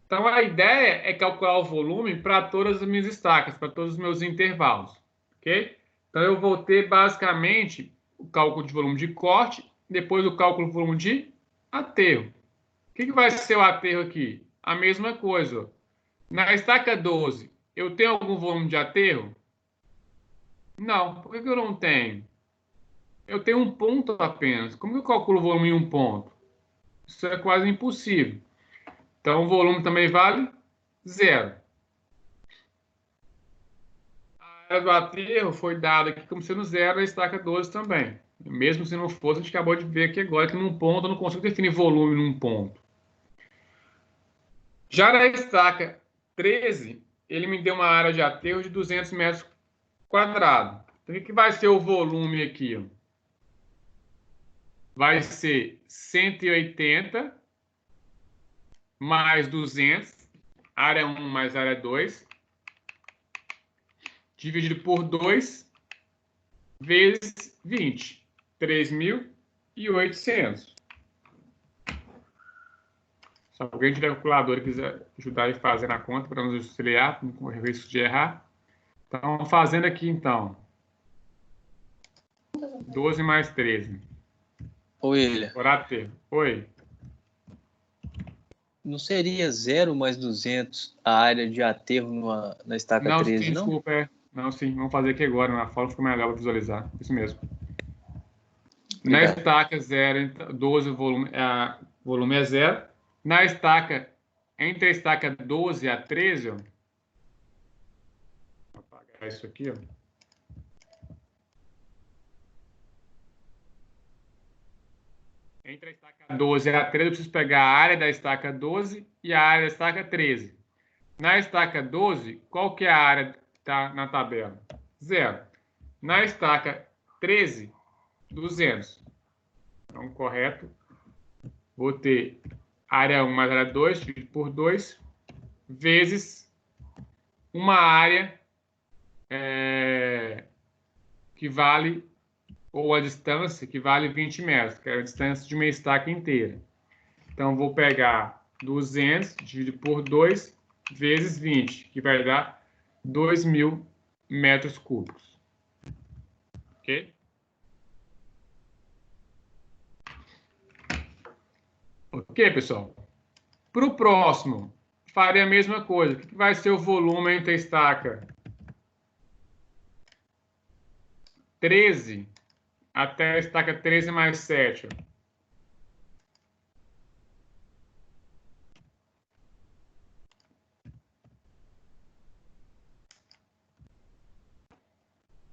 Então, a ideia é calcular o volume para todas as minhas estacas, para todos os meus intervalos. Ok? Então, eu vou ter, basicamente, o cálculo de volume de corte, depois o cálculo de volume de aterro. O que vai ser o aterro aqui? A mesma coisa. Ó. Na estaca 12, eu tenho algum volume de aterro? Não. Por que eu não tenho? Eu tenho um ponto apenas. Como que eu calculo o volume em um ponto? Isso é quase impossível. Então, o volume também vale 0. A área do aterro foi dada aqui como sendo 0 a estaca 12 também. Mesmo se não fosse, a gente acabou de ver aqui agora que num ponto eu não consigo definir volume num ponto. Já na estaca 13, ele me deu uma área de aterro de 200 metros quadrados. Então, o que vai ser o volume aqui? Ó? vai ser 180 mais 200, área 1 mais área 2, dividido por 2, vezes 20, 3.800. Se alguém tiver calculador e quiser ajudar a fazer na conta para nos auxiliar, não correr risco de errar. Então, fazendo aqui, então, 12 mais 13. Ô, William, Por aterro. Oi. não seria 0 mais 200 a área de aterro na estaca Não, 13, sim, não? desculpa. Não, sim. Vamos fazer aqui agora. Na forma fica melhor para visualizar. Isso mesmo. Na Obrigado. estaca 0, 12, volume é 0. Na estaca, entre a estaca 12 e a 13, ó, vou apagar isso aqui, ó. Entre a estaca 12 e a 13, eu preciso pegar a área da estaca 12 e a área da estaca 13. Na estaca 12, qual que é a área que está na tabela? 0. Na estaca 13, 200. Então, correto. Vou ter área 1 mais área 2, dividido por 2, vezes uma área que vale, ou a distância que vale 20 metros, que é a distância de uma estaca inteira. Então, vou pegar 200 dividido por 2 vezes 20, que vai dar 2.000 metros cúbicos. Ok? Ok, pessoal? Para o próximo, farei a mesma coisa. O que vai ser o volume entre a estaca 13 até a estaca 13 mais 7?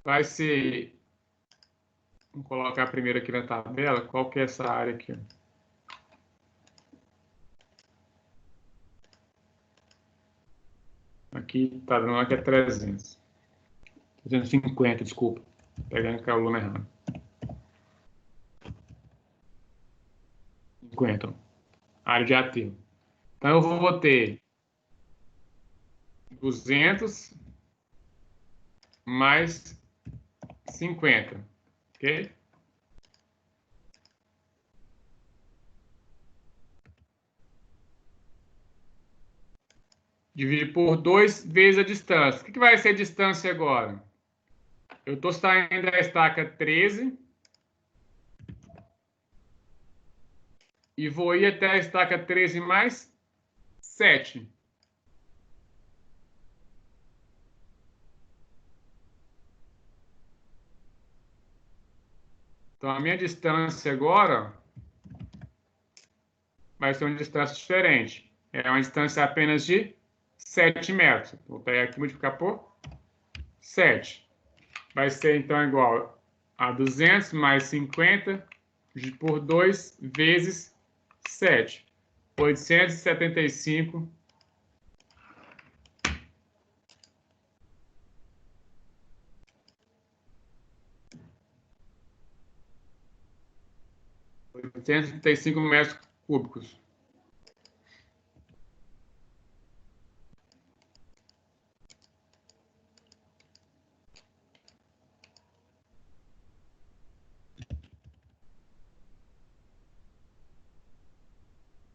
Vai ser... Vamos colocar primeiro aqui na tabela. Qual que é essa área aqui? Aqui está dando aqui é 300. 350, desculpa. Pegando que é o volume errado. 50. Área de aterro. Então, eu vou ter 200 mais 50. Ok? Divide por 2 vezes a distância. O que vai ser a distância agora? Eu estou saindo da estaca 13 e vou ir até a estaca 13 mais 7. Então, a minha distância agora vai ser uma distância diferente. É uma distância apenas de 7 metros. Vou pegar aqui e multiplicar por 7. Vai ser, então, igual a 200 mais 50 por 2 vezes 7. 875 metros cúbicos.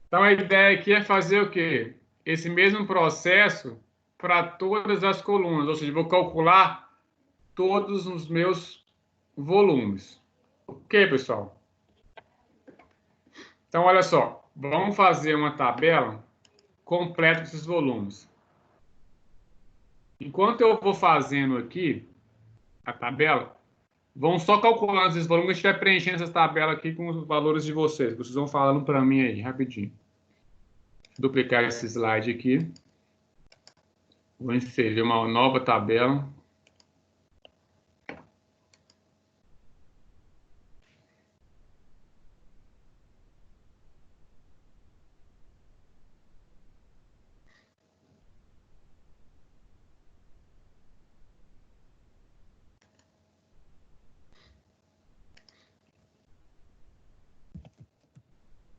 Então, a ideia aqui é fazer o quê? Esse mesmo processo para todas as colunas, ou seja, vou calcular todos os meus volumes. Ok, pessoal? Então, olha só, vamos fazer uma tabela completa desses volumes. Enquanto eu vou fazendo aqui a tabela, vamos só calculando esses volumes, a gente vai preenchendo essa tabela aqui com os valores de vocês. Vocês vão falando para mim aí, rapidinho. Vou duplicar esse slide aqui. Vou inserir uma nova tabela.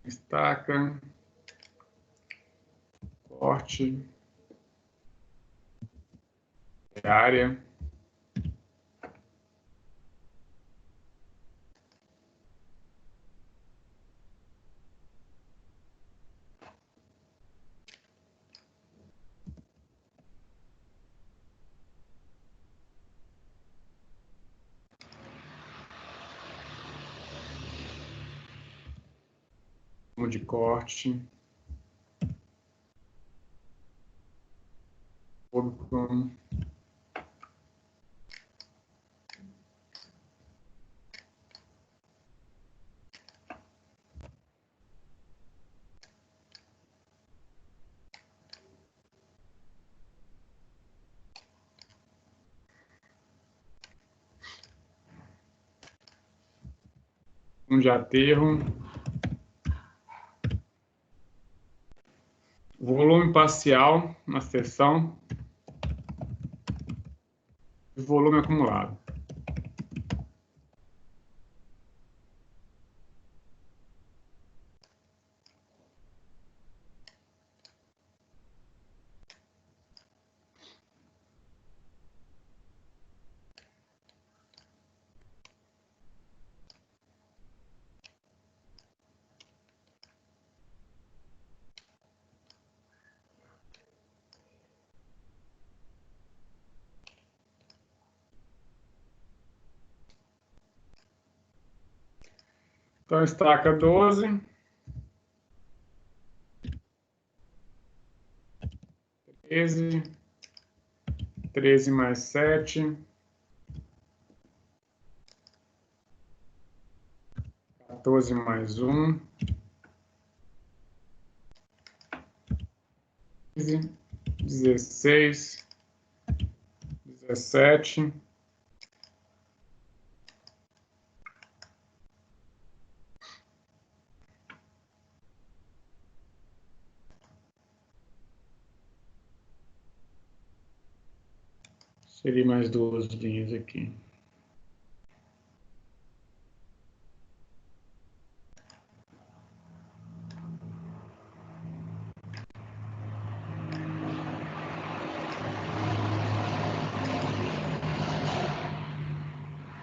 estaca, corte, área. De corte, corpo, de aterro, volume parcial na seção e volume acumulado. Então, estaca 12, 13, 13 mais 7, 14 mais 1, 15, 16, 17, seria mais 2 linhas aqui.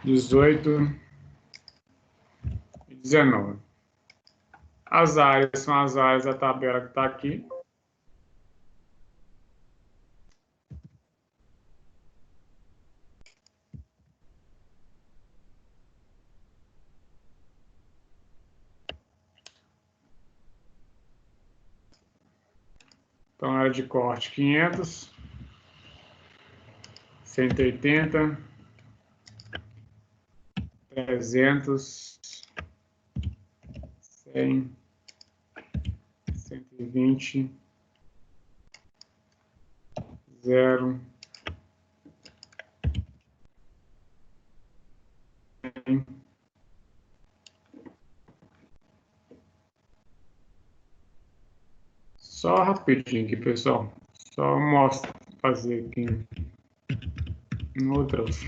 Dezoito e 19. As áreas são as áreas da tabela que está aqui. Então, área de corte 500, 180, 300, 100, 120, 0, 100. Só rapidinho aqui, pessoal. Só mostro, fazer aqui em outras.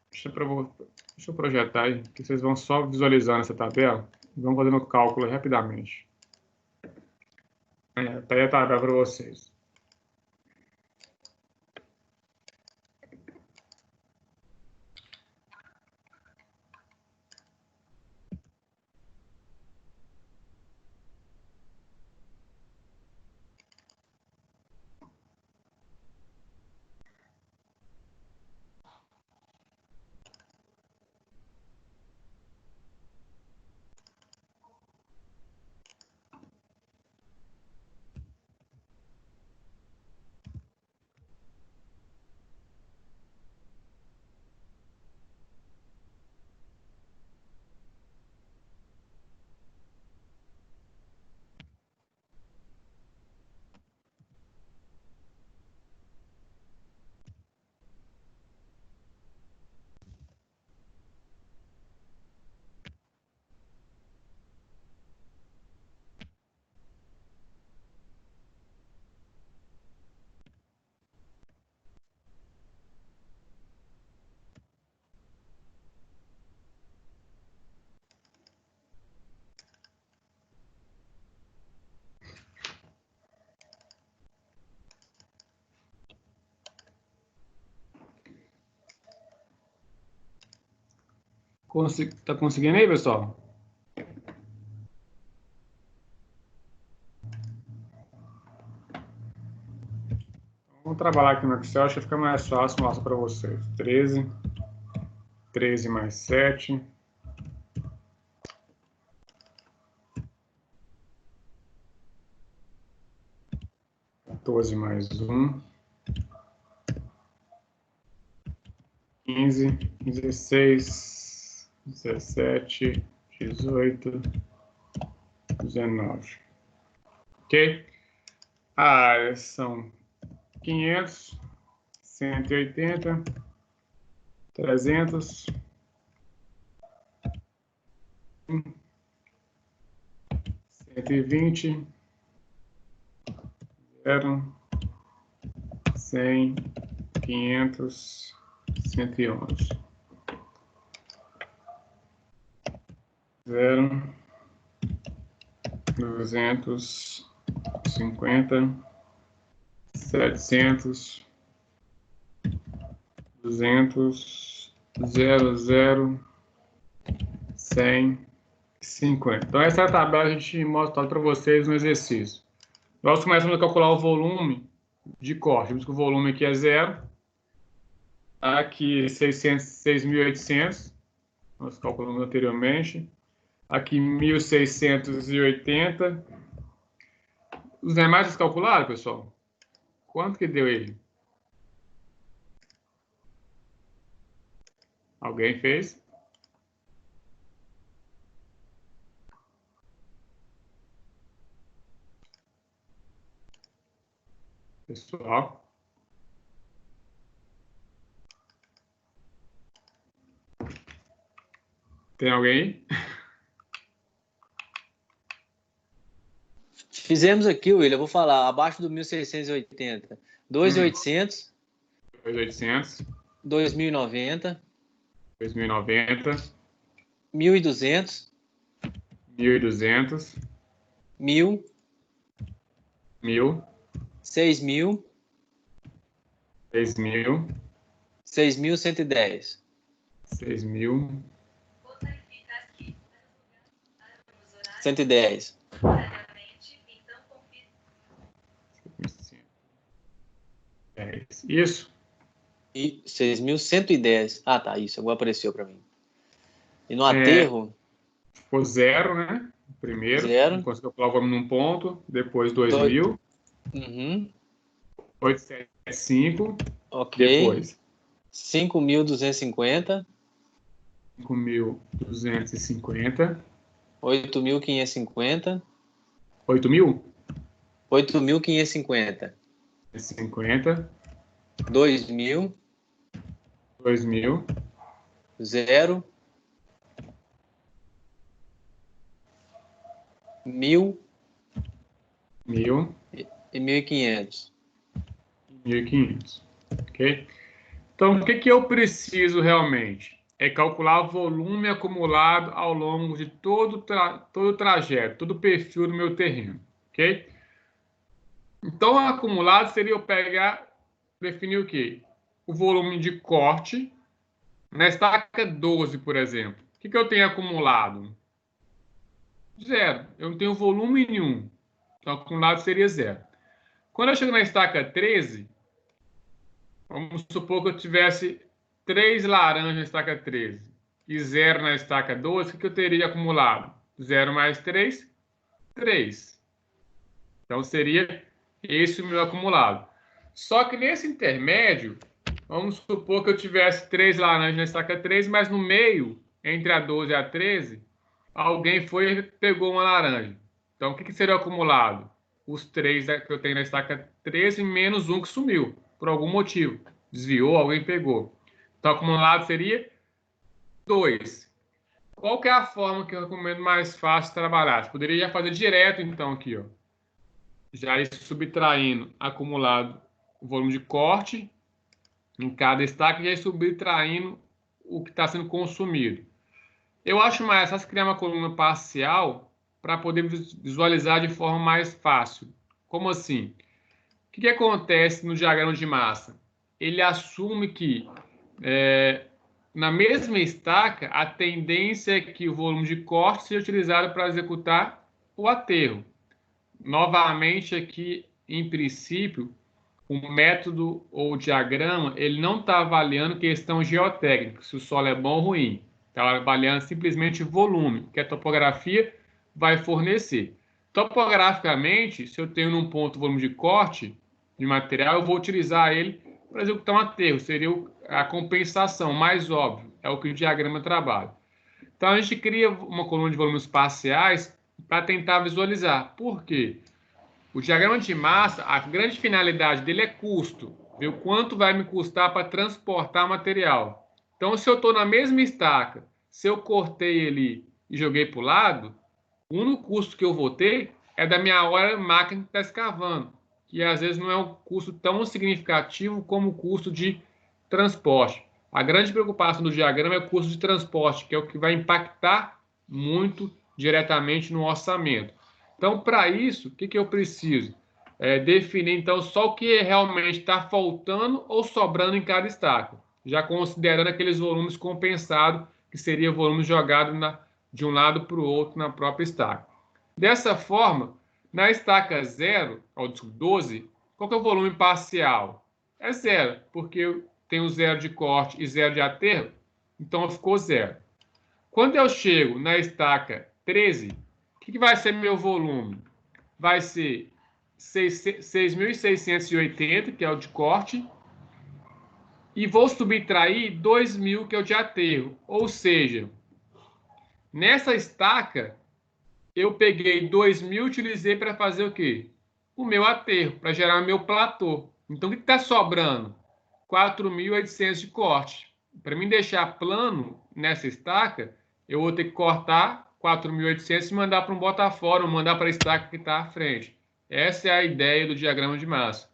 Deixa eu projetar aí, que vocês vão só visualizando essa tabela e vão fazendo o cálculo aí rapidamente. Tá aí a tabela para vocês. Tá conseguindo aí, pessoal? Vamos trabalhar aqui no Excel, acho que fica mais fácil mostrar para vocês. 13 mais 7. (14 mais 1). 15, 16, 17, 18, 19. Ok? Áreas são 500, 180, 300, 120, 0, 100, 500, 111. 0, 250, 700, 200, 00, 100, 50. Então, essa é a tabela que a gente mostra para vocês no exercício. Nós começamos a calcular o volume de corte. Vimos que o volume aqui é 0. Aqui, 6.800. Nós calculamos anteriormente. Aqui, 1.680. Os demais vocês calcularam, pessoal? Quanto que deu ele? Alguém fez? Pessoal? Tem alguém? Fizemos aqui, William, eu vou falar, abaixo do 1.680. 2.800. 2.800. 2.090. 2.090. 1.200. 1.200. 1.000. 1.000. 6.000. 6.000. 6.110. 6.000. 110. Isso. E 6.110. Ah, tá, isso, agora apareceu para mim. E no aterro? Ficou 0, né? Primeiro, 0. conseguiu calcular o volume num ponto, depois 2.000. Uhum. 875. Ok. Depois 5.250. 5.250. 8.550. 8.000? 8.550. 50. 2.000. 2.000. 0. 1.000. 1.000. E 1.500. 1.500. Ok? Então, o que eu preciso realmente? É calcular o volume acumulado ao longo de todo o trajeto, todo o perfil do meu terreno. Ok? Então, o acumulado seria eu definir o quê? O volume de corte. Na estaca 12, por exemplo. O que eu tenho acumulado? 0. Eu não tenho volume nenhum. Então, acumulado seria 0. Quando eu chego na estaca 13, vamos supor que eu tivesse 3 laranjas na estaca 13 e 0 na estaca 12, o que eu teria acumulado? 0 mais 3, 3. Então, seria esse o meu acumulado. Só que nesse intermédio, vamos supor que eu tivesse 3 laranjas na estaca 13, mas no meio, entre a 12 e a 13, alguém foi e pegou uma laranja. Então, o que seria o acumulado? Os 3 que eu tenho na estaca 13 menos 1 que sumiu, por algum motivo. Desviou, alguém pegou. Então, o acumulado seria 2. Qual que é a forma que eu recomendo mais fácil de trabalhar? Você poderia fazer direto, então, aqui, ó. Já ir subtraindo acumulado o volume de corte em cada estaca e já ir subtraindo o que está sendo consumido. Eu acho mais fácil criar uma coluna parcial para poder visualizar de forma mais fácil. Como assim? O que acontece no diagrama de massa? Ele assume que na mesma estaca, a tendência é que o volume de corte seja utilizado para executar o aterro. Novamente, aqui, em princípio, o método ou o diagrama, ele não está avaliando questão geotécnica, se o solo é bom ou ruim. Está avaliando simplesmente volume, que a topografia vai fornecer. Topograficamente, se eu tenho num ponto volume de corte de material, eu vou utilizar ele para executar um aterro. Seria a compensação, mais óbvio. É o que o diagrama trabalha. Então, a gente cria uma coluna de volumes parciais para tentar visualizar. Por quê? O diagrama de massa, a grande finalidade dele é custo. Ver o quanto vai me custar para transportar material. Então, se eu estou na mesma estaca, se eu cortei ele e joguei para o lado, o único custo que eu vou ter é da minha hora máquina que está escavando, que às vezes não é um custo tão significativo como o custo de transporte. A grande preocupação do diagrama é o custo de transporte, que é o que vai impactar muito diretamente no orçamento. Então, para isso, o que eu preciso? Definir, então, só o que realmente está faltando ou sobrando em cada estaca, já considerando aqueles volumes compensados, que seria volume jogado de um lado para o outro na própria estaca. Dessa forma, na estaca 0, ou 12, qual que é o volume parcial? É 0, porque eu tenho 0 de corte e 0 de aterro, então ficou 0. Quando eu chego na estaca 13, o que vai ser meu volume? Vai ser 6.680, que é o de corte, e vou subtrair 2.000, que é o de aterro. Ou seja, nessa estaca, eu peguei 2.000 e utilizei para fazer o quê? O meu aterro, para gerar o meu platô. Então, o que está sobrando? 4.800 de corte. Para mim deixar plano nessa estaca, eu vou ter que cortar 4.800 e mandar para um bota-fora, ou mandar para a estaca que está à frente. Essa é a ideia do diagrama de massa.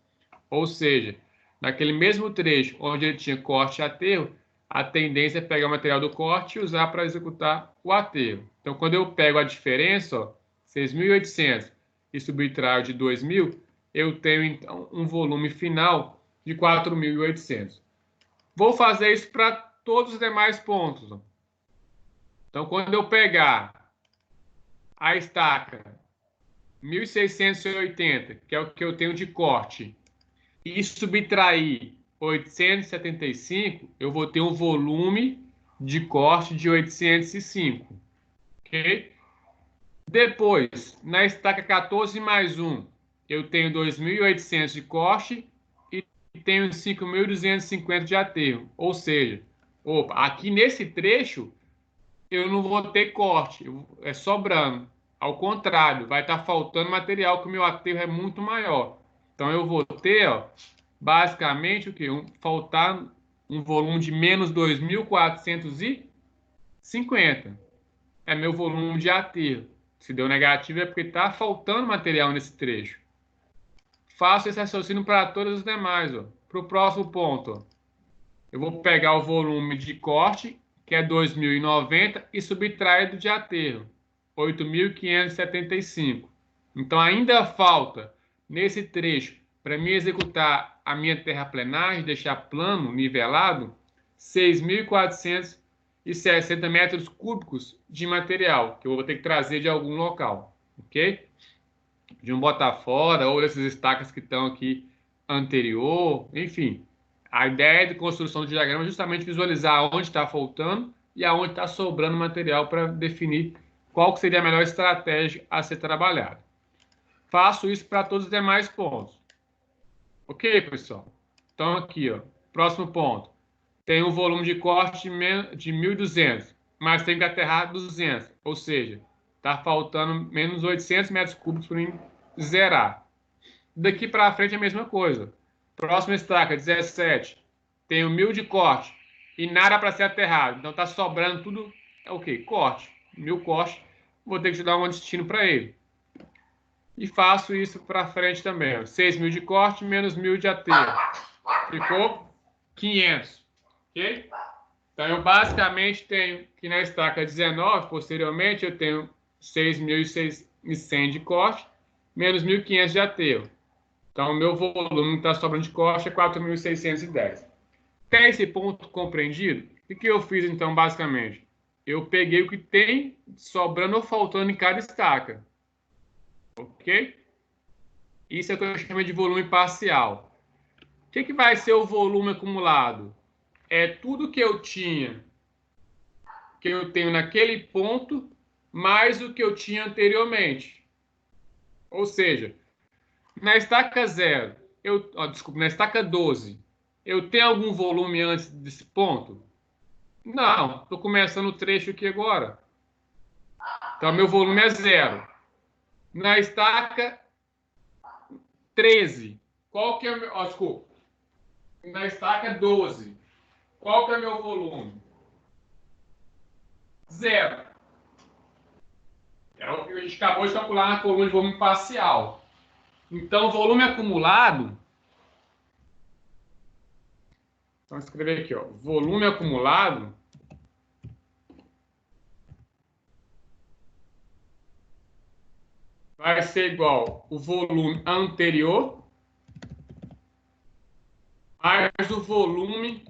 Ou seja, naquele mesmo trecho onde ele tinha corte e aterro, a tendência é pegar o material do corte e usar para executar o aterro. Então, quando eu pego a diferença, 6.800 e subtraio de 2.000, eu tenho então um volume final de 4.800. Vou fazer isso para todos os demais pontos. Então, quando eu pegar a estaca 1.680, que é o que eu tenho de corte, e subtrair 875, eu vou ter um volume de corte de 805. Ok? Depois, na estaca 14 mais 1, eu tenho 2.800 de corte e tenho 5.250 de aterro. Ou seja, aqui nesse trecho, eu não vou ter corte, é sobrando. Ao contrário, vai estar faltando material, que o meu aterro é muito maior. Então, eu vou ter, basicamente, o quê? Faltar um volume de menos 2.450. É meu volume de aterro. Se deu negativo é porque está faltando material nesse trecho. Faço esse raciocínio para todos os demais. Para o próximo ponto, eu vou pegar o volume de corte, que é 2.090, e subtrair do de aterro, 8.575. Então, ainda falta, nesse trecho, para mim executar a minha terraplenagem, deixar plano, nivelado, 6.460 metros cúbicos de material, que eu vou ter que trazer de algum local, ok? De um bota-fora ou dessas estacas que estão aqui anterior, enfim. A ideia de construção do diagrama é justamente visualizar onde está faltando e aonde está sobrando material para definir qual seria a melhor estratégia a ser trabalhada. Faço isso para todos os demais pontos. Ok, pessoal? Então, aqui, próximo ponto. Tem um volume de corte de 1.200, mas tem que aterrar 200. Ou seja, está faltando menos 800 metros cúbicos para mim zerar. Daqui para frente é a mesma coisa. Próxima estaca, 17. Tenho 1.000 de corte e nada para ser aterrado. Então, está sobrando tudo. É o quê? Corte. 1.000 corte. Vou ter que dar um destino para ele. E faço isso para frente também. 6.000 de corte menos 1.000 de aterro. Ficou 500. Ok? Então, eu basicamente tenho que na estaca 19, posteriormente, eu tenho 6.100 de corte menos 1.500 de aterro. Então, o meu volume que está sobrando de corte é 4.610. Até esse ponto compreendido? O que eu fiz, então, basicamente? Eu peguei o que tem sobrando ou faltando em cada estaca. Ok? Isso é o que eu chamo de volume parcial. O que vai ser o volume acumulado? É tudo que eu tinha, que eu tenho naquele ponto, mais o que eu tinha anteriormente. Ou seja, na estaca 0, desculpa, na estaca 12, eu tenho algum volume antes desse ponto? Não, estou começando o trecho aqui agora. Então, meu volume é 0. Na estaca 13, qual que é o meu... desculpa. Na estaca 12, qual que é o meu volume? 0. É o que a gente acabou de calcular na coluna de volume parcial. Então, o volume acumulado... Então, escrever aqui, ó. Volume acumulado... vai ser igual o volume anterior mais o volume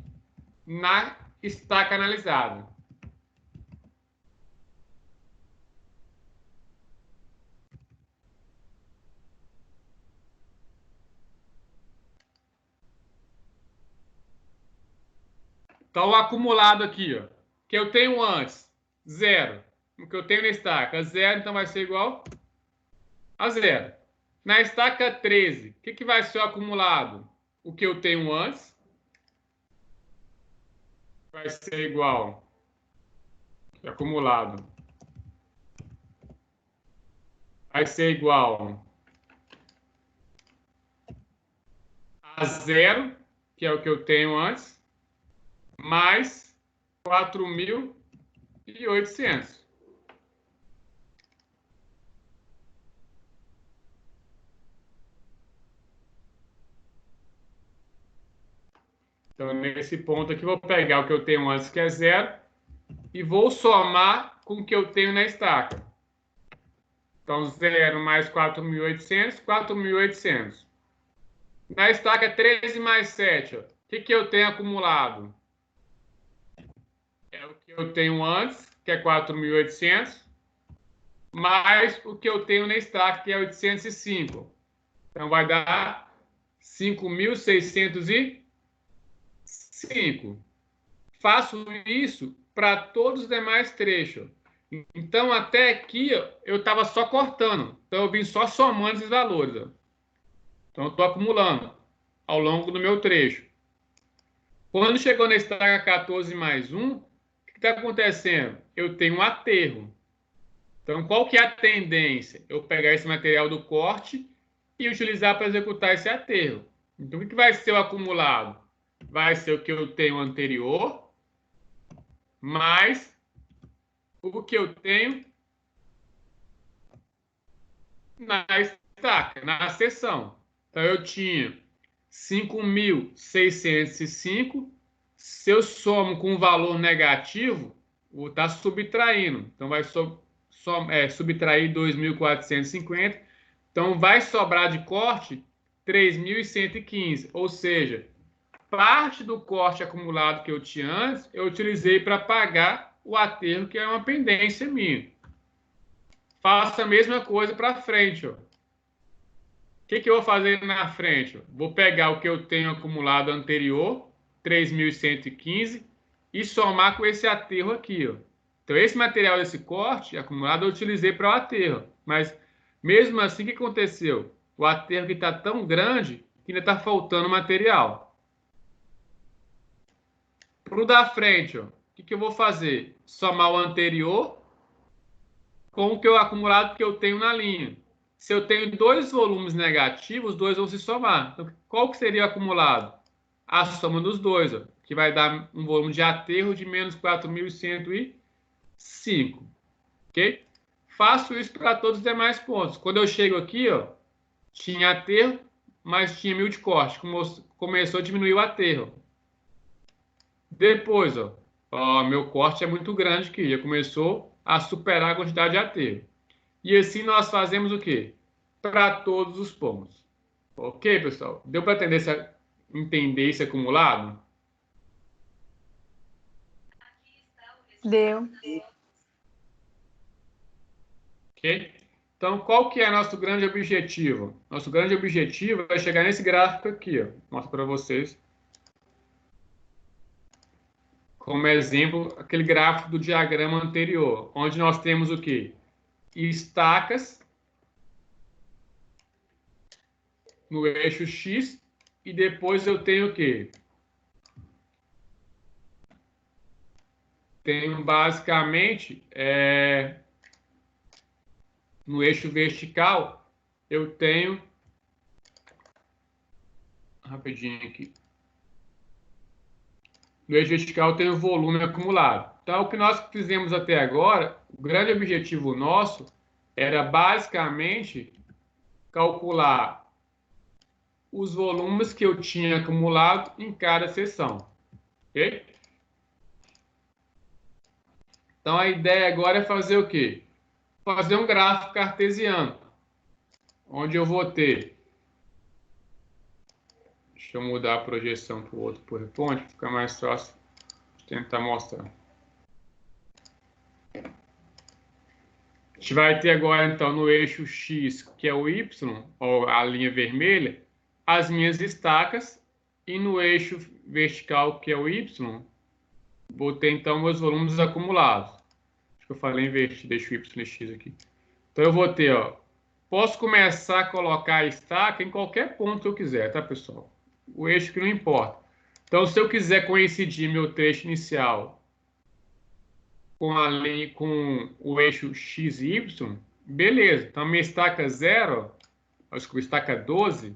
na estaca analisada. Então, o acumulado aqui, ó, que eu tenho antes, 0. O que eu tenho na estaca, 0, então vai ser igual a 0. Na estaca 13, o que vai ser o acumulado? O que eu tenho antes vai ser igual acumulado. Vai ser igual a 0, que é o que eu tenho antes, mais 4.800. Então, nesse ponto aqui, vou pegar o que eu tenho antes, que é 0, e vou somar com o que eu tenho na estaca. Então, 0 mais 4.800, 4.800. Na estaca 13 mais 7, ó, o que eu tenho acumulado? É o que eu tenho antes, que é 4.800, mais o que eu tenho na estaca, que é 805. Então, vai dar 5.605. Faço isso para todos os demais trechos. Então, até aqui, ó, eu estava só cortando. Então, eu vim só somando esses valores. Ó. Então, eu estou acumulando ao longo do meu trecho. Quando chegou na estaca 14 mais 1, o que está acontecendo? Eu tenho um aterro. Então, qual que é a tendência? Eu pegar esse material do corte e utilizar para executar esse aterro. Então, o que vai ser o acumulado? Vai ser o que eu tenho anterior, mais o que eu tenho na estaca, na seção. Então, eu tinha 5.605. Se eu somo com um valor negativo, vou estar subtraindo. Então, vai subtrair 2.450. Então, vai sobrar de corte 3.115. Ou seja, parte do corte acumulado que eu tinha antes, eu utilizei para pagar o aterro, que é uma pendência minha. Faço a mesma coisa para frente. Ó. O que eu vou fazer na frente? Ó? Vou pegar o que eu tenho acumulado anterior, 3.115, e somar com esse aterro aqui. Ó. Então, esse material desse corte acumulado eu utilizei para o aterro. Mas, mesmo assim, o que aconteceu? O aterro que está tão grande que ainda está faltando material. Para o da frente, ó, o que eu vou fazer? Somar o anterior com o que eu acumulado que eu tenho na linha. Se eu tenho dois volumes negativos, os dois vão se somar. Então, qual que seria o acumulado? A soma dos dois, ó, que vai dar um volume de aterro de menos 4.105. Ok? Faço isso para todos os demais pontos. Quando eu chego aqui, ó, tinha aterro, mas tinha 1.000 de corte. Começou a diminuir o aterro. Depois, ó, meu corte é muito grande aqui. Já começou a superar a quantidade de aterro. E assim nós fazemos o quê? Para todos os pontos. Ok, pessoal? Deu para entender esse acumulado? Deu. Ok? Então, qual que é nosso grande objetivo? Nosso grande objetivo é chegar nesse gráfico aqui, ó. Mostro para vocês. Como exemplo, aquele gráfico do diagrama anterior, onde nós temos o quê? Estacas no eixo X e depois eu tenho o quê? Tenho basicamente no eixo vertical, eu tenho rapidinho aqui. No eixo vertical eu tenho volume acumulado. Então, o que nós fizemos até agora, o grande objetivo nosso era basicamente calcular os volumes que eu tinha acumulado em cada seção. Ok? Então, a ideia agora é fazer o quê? Fazer um gráfico cartesiano, onde eu vou ter... Deixa eu mudar a projeção para o outro PowerPoint, fica mais fácil de tentar mostrar. A gente vai ter agora, então, no eixo X, que é o Y, ou a linha vermelha, as minhas estacas, e no eixo vertical, que é o Y, vou ter, então, meus volumes acumulados. Acho que eu falei invertido, deixa o Y e X aqui. Então, eu vou ter, ó, posso começar a colocar a estaca em qualquer ponto que eu quiser, tá, pessoal? O eixo que não importa. Então, se eu quiser coincidir meu trecho inicial com a linha, com o eixo X e Y, beleza. Então, minha estaca 0, acho que a estaca 12,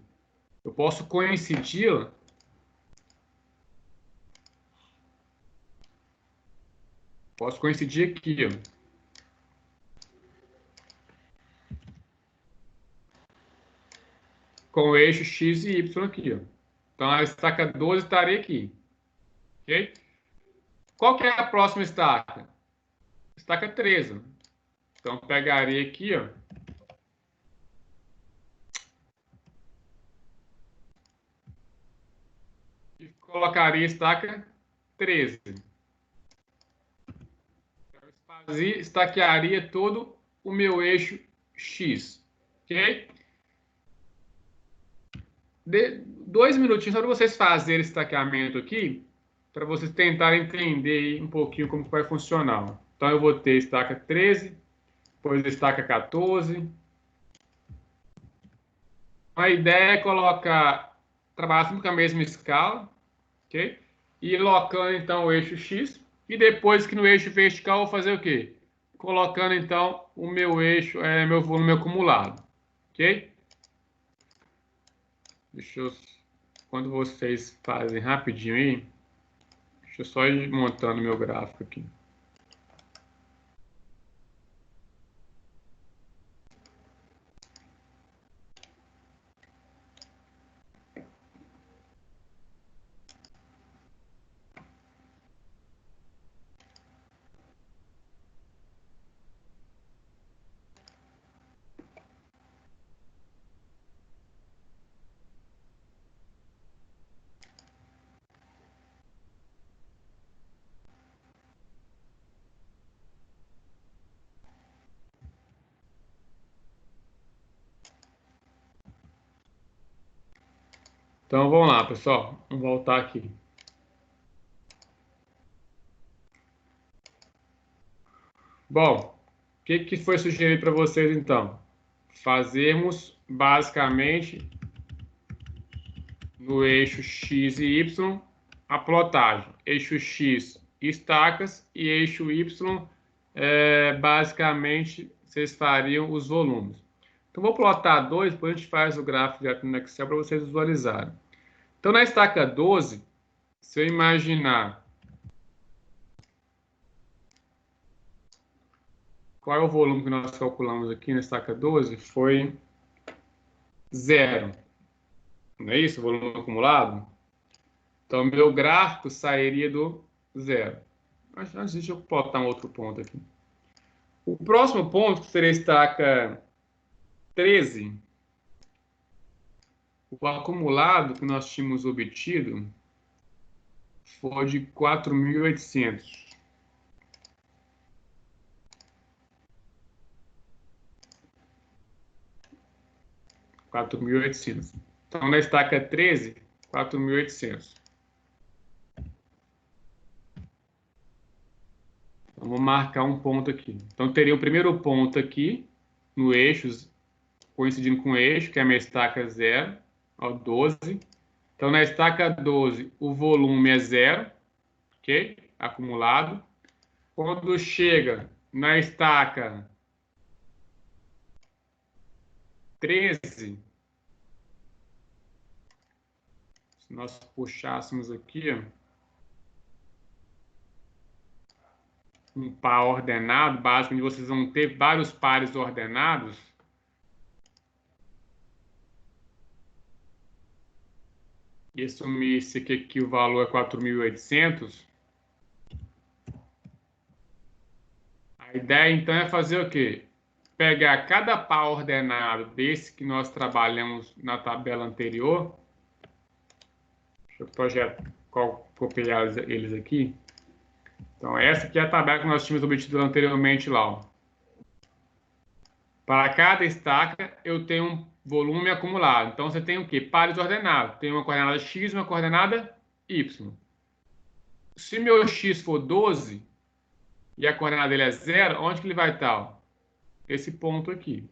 eu posso coincidir aqui, ó. Com o eixo X e Y aqui, ó. Então, a estaca 12 estaria aqui. Ok? Qual que é a próxima estaca? Estaca 13. Então, pegaria aqui, ó. E colocaria estaca 13. Estaquearia todo o meu eixo X. Ok? 2 minutinhos só para vocês fazerem esse estaqueamento aqui, para vocês tentarem entender um pouquinho como vai funcionar. Então, eu vou ter estaca 13, depois estaca 14. A ideia é trabalhar sempre com a mesma escala, ok? E ir locando, então, o eixo X. E depois que no eixo vertical, eu vou fazer o quê? Colocando, então, o meu eixo, meu volume acumulado, ok? Quando vocês fazem rapidinho aí, deixa eu só ir montando meu gráfico aqui. Então, vamos lá, pessoal. Vamos voltar aqui. Bom, o que foi sugerido para vocês, então? Fazermos, basicamente, no eixo X e Y, a plotagem. Eixo X, estacas, e eixo Y, basicamente, vocês fariam os volumes. Então, vou plotar 2, depois a gente faz o gráfico direto no Excel para vocês visualizarem. Então, na estaca 12, se eu imaginar qual é o volume que nós calculamos aqui na estaca 12, foi 0. Não é isso? O volume acumulado? Então, meu gráfico sairia do 0. Mas antes, deixa eu plotar um outro ponto aqui. O próximo ponto, que seria a estaca 13, o acumulado que nós tínhamos obtido foi de 4.800. 4.800. Então, na estaca 13, 4.800. Então, vou marcar um ponto aqui. Então, teria o primeiro ponto aqui, no eixo, coincidindo com o eixo, que é a minha estaca 0, ó, 12. Então, na estaca 12, o volume é 0, ok? Acumulado. Quando chega na estaca 13, se nós puxássemos aqui, ó, um par ordenado, basicamente vocês vão ter vários pares ordenados. E assumir-se que aqui o valor é 4.800. A ideia, então, é fazer o quê? Pegar cada par ordenado desse que nós trabalhamos na tabela anterior. Deixa eu copiar eles aqui. Então, essa aqui é a tabela que nós tínhamos obtido anteriormente lá, ó. Para cada estaca, eu tenho um volume acumulado. Então, você tem o quê? Pares ordenados. Tem uma coordenada x e uma coordenada y. Se meu x for 12 e a coordenada dele é 0, onde que ele vai estar? Ó? Esse ponto aqui.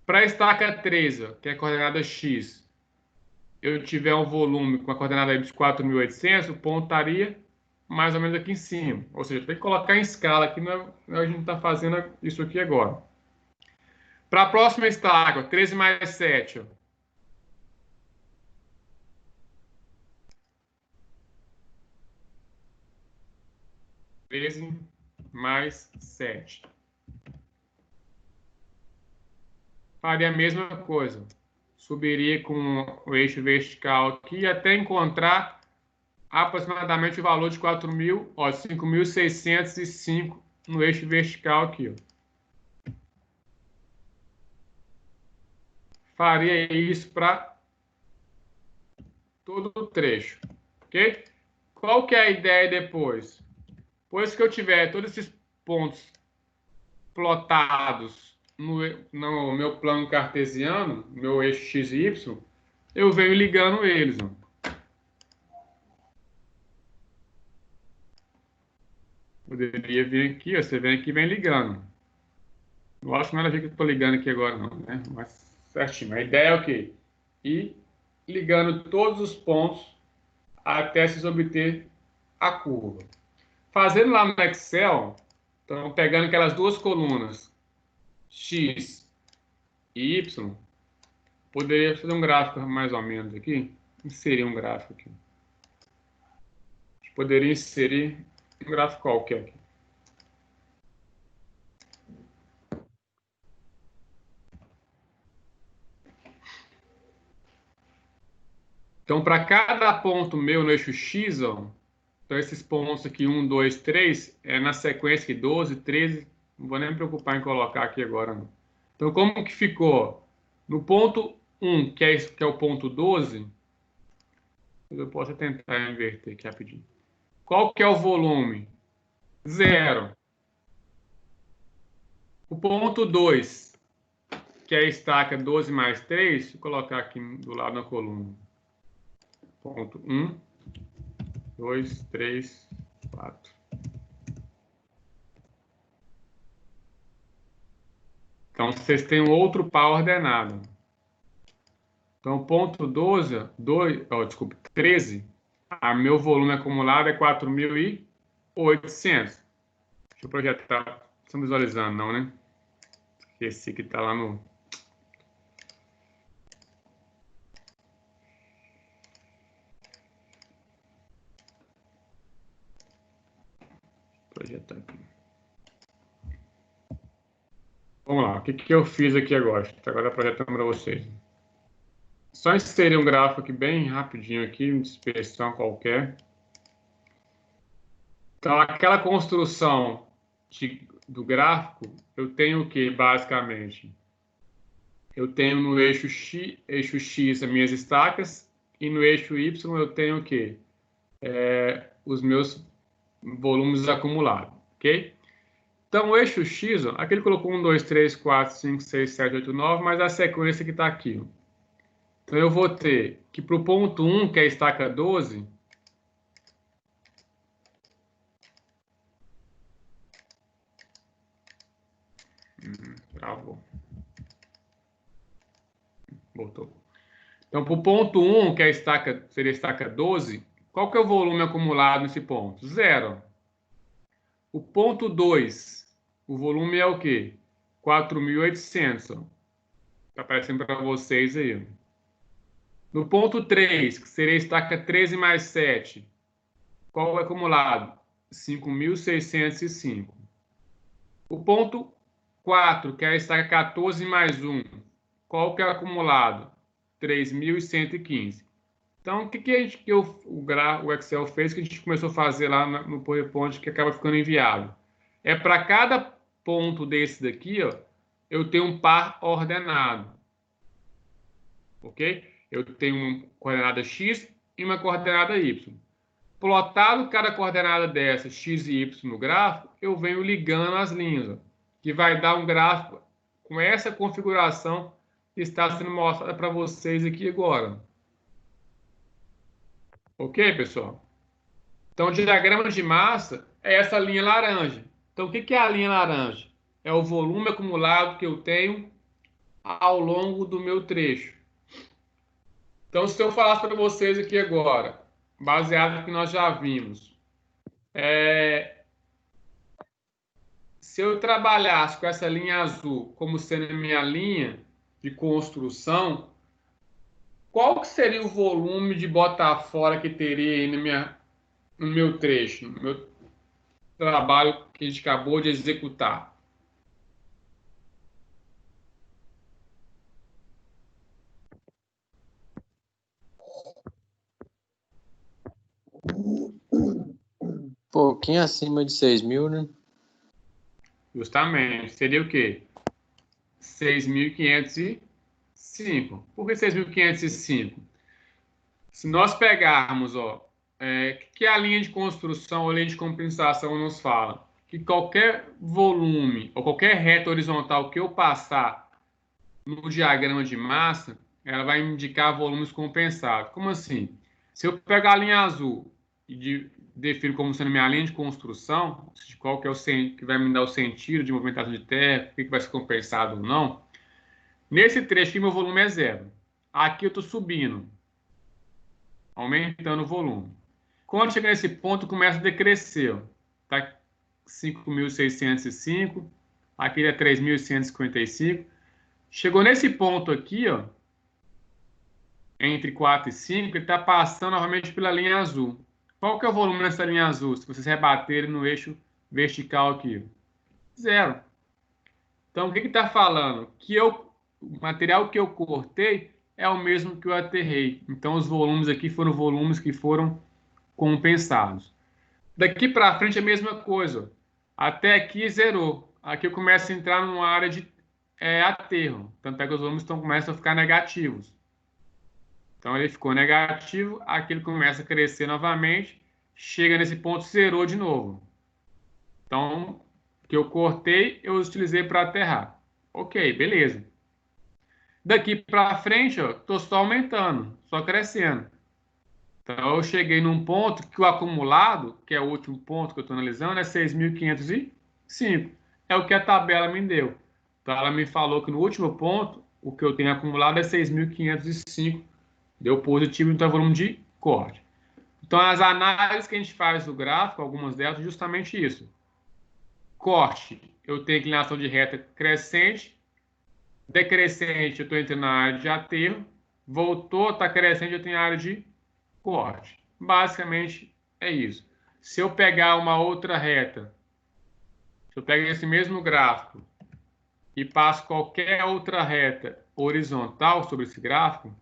Para a estaca 13, ó, que é a coordenada x, eu tiver um volume com a coordenada de 4.800, o ponto estaria mais ou menos aqui em cima. Ou seja, tem que colocar em escala aqui, a gente está fazendo isso aqui agora. Para a próxima estaca, 13 mais 7. Ó. Mais 7. Faria a mesma coisa. Subiria com o eixo vertical aqui até encontrar aproximadamente o valor de 5.605 no eixo vertical aqui. Ó. Faria isso para todo o trecho, ok? Qual que é a ideia depois? Depois que eu tiver todos esses pontos plotados no meu plano cartesiano, meu eixo x e y, eu venho ligando eles. Ó. Poderia vir aqui, ó, você vem aqui e vem ligando. Eu acho que nada a ver que eu estou ligando aqui agora, não, né? Mas certinho. A ideia é o quê? Ir ligando todos os pontos até se obter a curva. Fazendo lá no Excel, então pegando aquelas duas colunas, x e y, poderia fazer um gráfico mais ou menos aqui, inserir um gráfico aqui. A gente poderia inserir um gráfico qualquer aqui. Então, para cada ponto meu no eixo x, ó, então esses pontos aqui, 1, 2, 3, é na sequência aqui, 12, 13, não vou nem me preocupar em colocar aqui agora, não. Então, como que ficou? No ponto 1, que é o ponto 12, eu posso tentar inverter aqui rapidinho. Qual que é o volume? 0. O ponto 2, que é a estaca 12 mais 3, vou colocar aqui do lado da coluna. Ponto 1, 2, 3, 4. Então, vocês têm um outro par ordenado. Então, ponto 12, 13, meu volume acumulado é 4.800. Deixa eu projetar. Estão visualizando, não, né? Esse que está lá no... Projetar aqui. Vamos lá, o que eu fiz aqui agora? Agora projetando para vocês. Só inserir um gráfico aqui bem rapidinho aqui, uma dispersão qualquer. Então, aquela construção do gráfico, eu tenho o que, basicamente? Eu tenho no eixo X as minhas estacas, e no eixo Y eu tenho o que? Os meus volumes acumulados, ok? Então, o eixo X, ó, aqui ele colocou 1, 2, 3, 4, 5, 6, 7, 8, 9, mas a sequência que está aqui. Ó. Então, eu vou ter que para o ponto 1, que é a estaca 12, travou. Voltou. Então, para o ponto 1, que é a estaca, seria a estaca 12, qual que é o volume acumulado nesse ponto? 0. O ponto 2, o volume é o quê? 4.800. Está aparecendo para vocês aí. Ó. No ponto 3, que seria a estaca 13 mais 7, qual é o acumulado? 5.605. O ponto 4, que é a estaca 14 mais 1, qual que é o acumulado? 3.115. Então, o que o Excel fez que a gente começou a fazer lá no PowerPoint que acaba ficando inviável? É para cada ponto desse daqui, ó, eu tenho um par ordenado. Ok? Eu tenho uma coordenada x e uma coordenada y. Plotado cada coordenada dessa, x e y no gráfico, eu venho ligando as linhas, ó, que vai dar um gráfico com essa configuração que está sendo mostrada para vocês aqui agora. Ok, pessoal? Então, o diagrama de massa é essa linha laranja. Então, o que é a linha laranja? É o volume acumulado que eu tenho ao longo do meu trecho. Então, se eu falasse para vocês aqui agora, baseado no que nós já vimos, se eu trabalhasse com essa linha azul como sendo a minha linha de construção, qual que seria o volume de botar fora que teria aí no meu trecho, no meu trabalho que a gente acabou de executar? Pouquinho acima de 6.000, né? Justamente. Seria o quê? 6.505. Por que 6.505? Se nós pegarmos, ó, que a linha de construção ou linha de compensação nos fala? Que qualquer volume ou qualquer reta horizontal que eu passar no diagrama de massa, ela vai indicar volumes compensados. Como assim? Se eu pegar a linha azul e defino como sendo minha linha de construção, de qual que é o que vai me dar o sentido de movimentação de terra, o que vai ser compensado ou não, nesse trecho aqui meu volume é 0. Aqui eu estou subindo, aumentando o volume. Quando chega nesse ponto, começa a decrescer. Tá 5.605, aqui é 3.155. Chegou nesse ponto aqui, ó, entre 4 e 5, ele está passando novamente pela linha azul. Qual que é o volume nessa linha azul, se vocês rebaterem no eixo vertical aqui? 0. Então, o que está falando? O material que eu cortei é o mesmo que eu aterrei. Então, os volumes aqui foram volumes que foram compensados. Daqui para frente é a mesma coisa. Até aqui zerou. Aqui eu começo a entrar numa área de aterro. Tanto é que os volumes começam a ficar negativos. Então ele ficou negativo, aqui ele começa a crescer novamente, chega nesse ponto, zerou de novo. Então, o que eu cortei, eu utilizei para aterrar. Ok, beleza. Daqui para frente, estou só aumentando, só crescendo. Então, eu cheguei num ponto que o acumulado, que é o último ponto que eu estou analisando, é 6.505. É o que a tabela me deu. Então, ela me falou que no último ponto, o que eu tenho acumulado é 6.505. Deu positivo, então é volume de corte. Então, as análises que a gente faz do gráfico, algumas delas, justamente isso. Corte, eu tenho inclinação de reta crescente. Decrescente, eu estou entrando na área de aterro. Voltou, está crescente, eu tenho área de corte. Basicamente, é isso. Se eu pegar uma outra reta, se eu pego esse mesmo gráfico e passo qualquer outra reta horizontal sobre esse gráfico,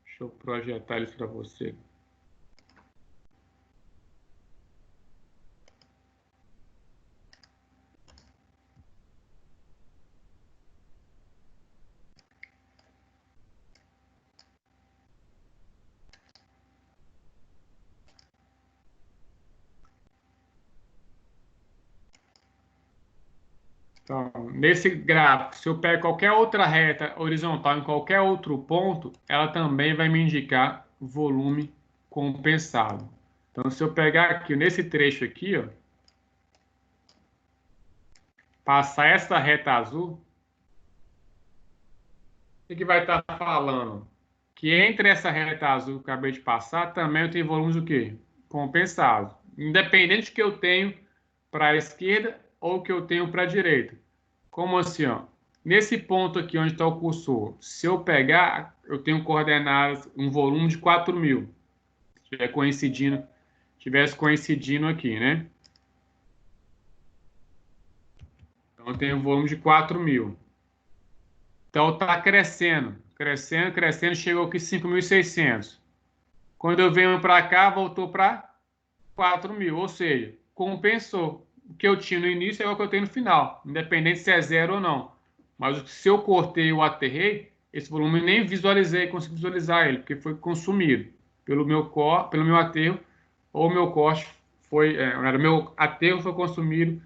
deixa eu projetar isso para você. Então, nesse gráfico, se eu pego qualquer outra reta horizontal em qualquer outro ponto, ela também vai me indicar volume compensado. Então, se eu pegar aqui, nesse trecho aqui, ó, passar essa reta azul, o que vai estar falando? Que entre essa reta azul que eu acabei de passar, também eu tenho volumes o quê? Compensados. Independente que eu tenho para a esquerda ou que eu tenho para a direita. Como assim, ó? Nesse ponto aqui onde está o cursor, se eu pegar, eu tenho coordenadas, um volume de 4.000. Se tivesse coincidindo aqui, né? Então, eu tenho um volume de 4.000. Então, está crescendo, crescendo, crescendo, chegou aqui 5.600. Quando eu venho para cá, voltou para 4.000, ou seja, compensou. O que eu tinha no início é o que eu tenho no final, independente se é zero ou não. Mas se eu cortei ou aterrei, esse volume eu nem visualizei, consegui visualizar ele, porque foi consumido pelo meu aterro, ou meu corte foi, meu aterro foi consumido,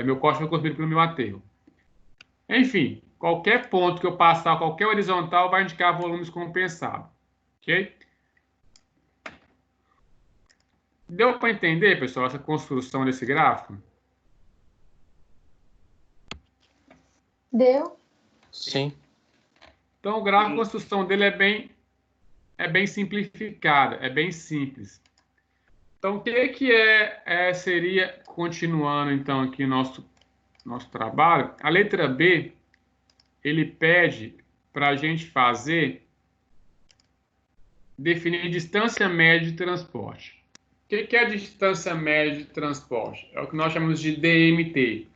meu corte foi consumido pelo meu aterro. Enfim, qualquer ponto que eu passar, qualquer horizontal, vai indicar volumes compensados. Ok? Deu para entender, pessoal, essa construção desse gráfico? Deu? Sim. Então, o gráfico, a construção dele é bem simplificada, é bem simples. Então, o que seria, continuando então aqui nosso trabalho, a letra B, ele pede para a gente definir distância média de transporte. O que é a distância média de transporte? É o que nós chamamos de DMT,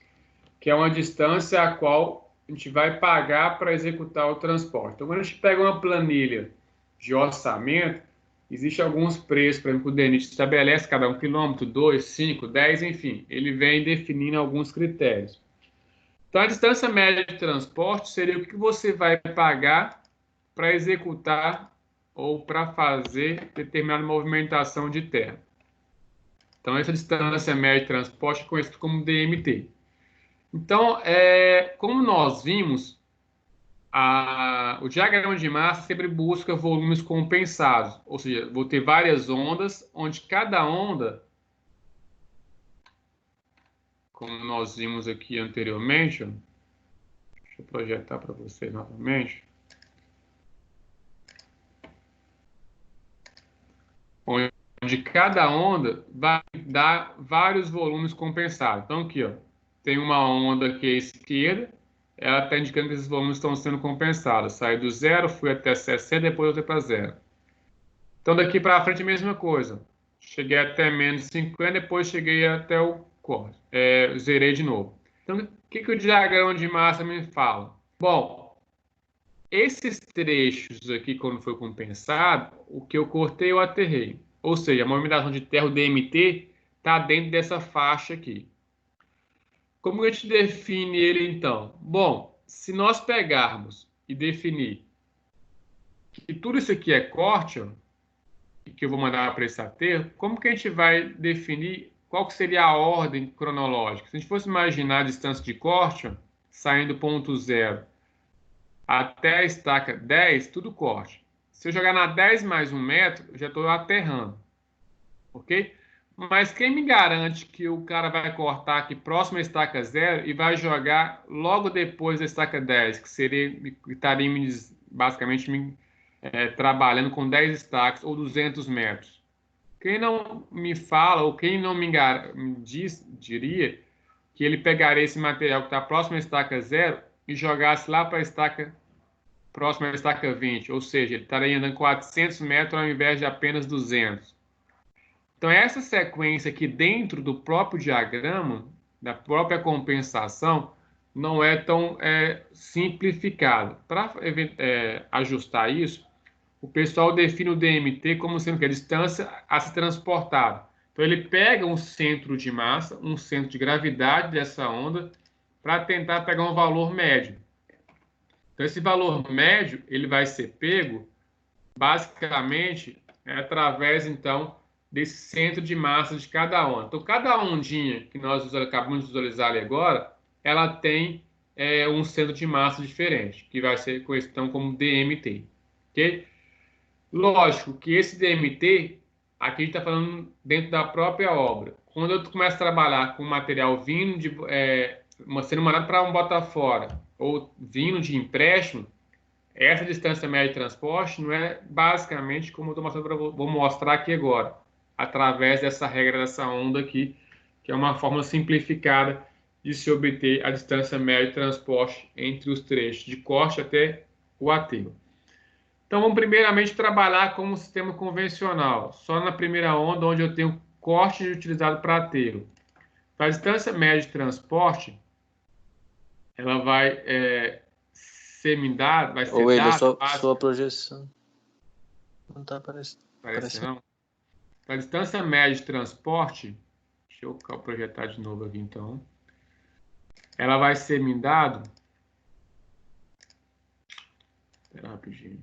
que é uma distância a qual a gente vai pagar para executar o transporte. Então, quando a gente pega uma planilha de orçamento, existem alguns preços, por exemplo, o DENIT estabelece cada 1 quilômetro, 2, 5, 10, enfim, ele vem definindo alguns critérios. Então, a distância média de transporte seria o que você vai pagar para executar ou para fazer determinada movimentação de terra. Então, essa distância média de transporte é conhecida como DMT. Então, como nós vimos, o diagrama de massa sempre busca volumes compensados, ou seja, vou ter várias ondas, onde cada onda, como nós vimos aqui anteriormente, deixa eu projetar para vocês novamente, onde cada onda vai dar vários volumes compensados. Então, aqui, ó, tem uma onda que é esquerda, ela está indicando que esses volumes estão sendo compensados. Saí do zero, fui até 60, depois eu fui para zero. Então, daqui para frente, a mesma coisa. Cheguei até menos 50, depois cheguei até o corte. Zerei de novo. Então, o que o diagrama de massa me fala? Bom, esses trechos aqui, quando foi compensado, o que eu cortei, eu aterrei. Ou seja, a movimentação de terra, o DMT, está dentro dessa faixa aqui. Como a gente define ele, então? Bom, se nós pegarmos e definir que tudo isso aqui é corte, ó, que eu vou mandar para esse aterro, como que a gente vai definir qual que seria a ordem cronológica? Se a gente fosse imaginar a distância de corte, ó, saindo do ponto 0 até a estaca 10, tudo corte. Se eu jogar na 10 mais 1 metro, eu já estou aterrando. Ok? Mas quem me garante que o cara vai cortar aqui próximo à estaca 0 e vai jogar logo depois da estaca 10, que estaria basicamente trabalhando com 10 estacas ou 200 metros? Quem não me fala, ou quem não me diria que ele pegaria esse material que está próximo à estaca 0 e jogasse lá para a estaca próxima à estaca 20, ou seja, ele estaria andando 400 metros ao invés de apenas 200. Então, essa sequência aqui dentro do próprio diagrama, da própria compensação, não é tão simplificada. Para ajustar isso, o pessoal define o DMT como sendo que a distância a se transportar. Então, ele pega um centro de massa, um centro de gravidade dessa onda, para tentar pegar um valor médio. Então, esse valor médio ele vai ser pego, basicamente, através, então, desse centro de massa de cada onda. Então, cada ondinha que nós acabamos de visualizar ali agora ela tem um centro de massa diferente, que vai ser conhecido como DMT. Ok? Lógico que esse DMT, aqui a gente está falando dentro da própria obra. Quando eu começo a trabalhar com material vindo sendo mandado para um Botafora ou vindo de empréstimo, essa distância média de transporte não é basicamente como eu estou mostrando vou mostrar aqui agora, através dessa regra dessa onda aqui, que é uma forma simplificada de se obter a distância média de transporte entre os trechos de corte até o aterro. Então, vamos primeiramente trabalhar como um sistema convencional, só na primeira onda, onde eu tenho corte utilizado para aterro. Então, a distância média de transporte, ela vai ser dada, vai ser William, dada... sua projeção não está Parece aparecendo. não. Então, a distância média de transporte, deixa eu projetar de novo aqui, então. Ela vai ser dada... Espera rapidinho.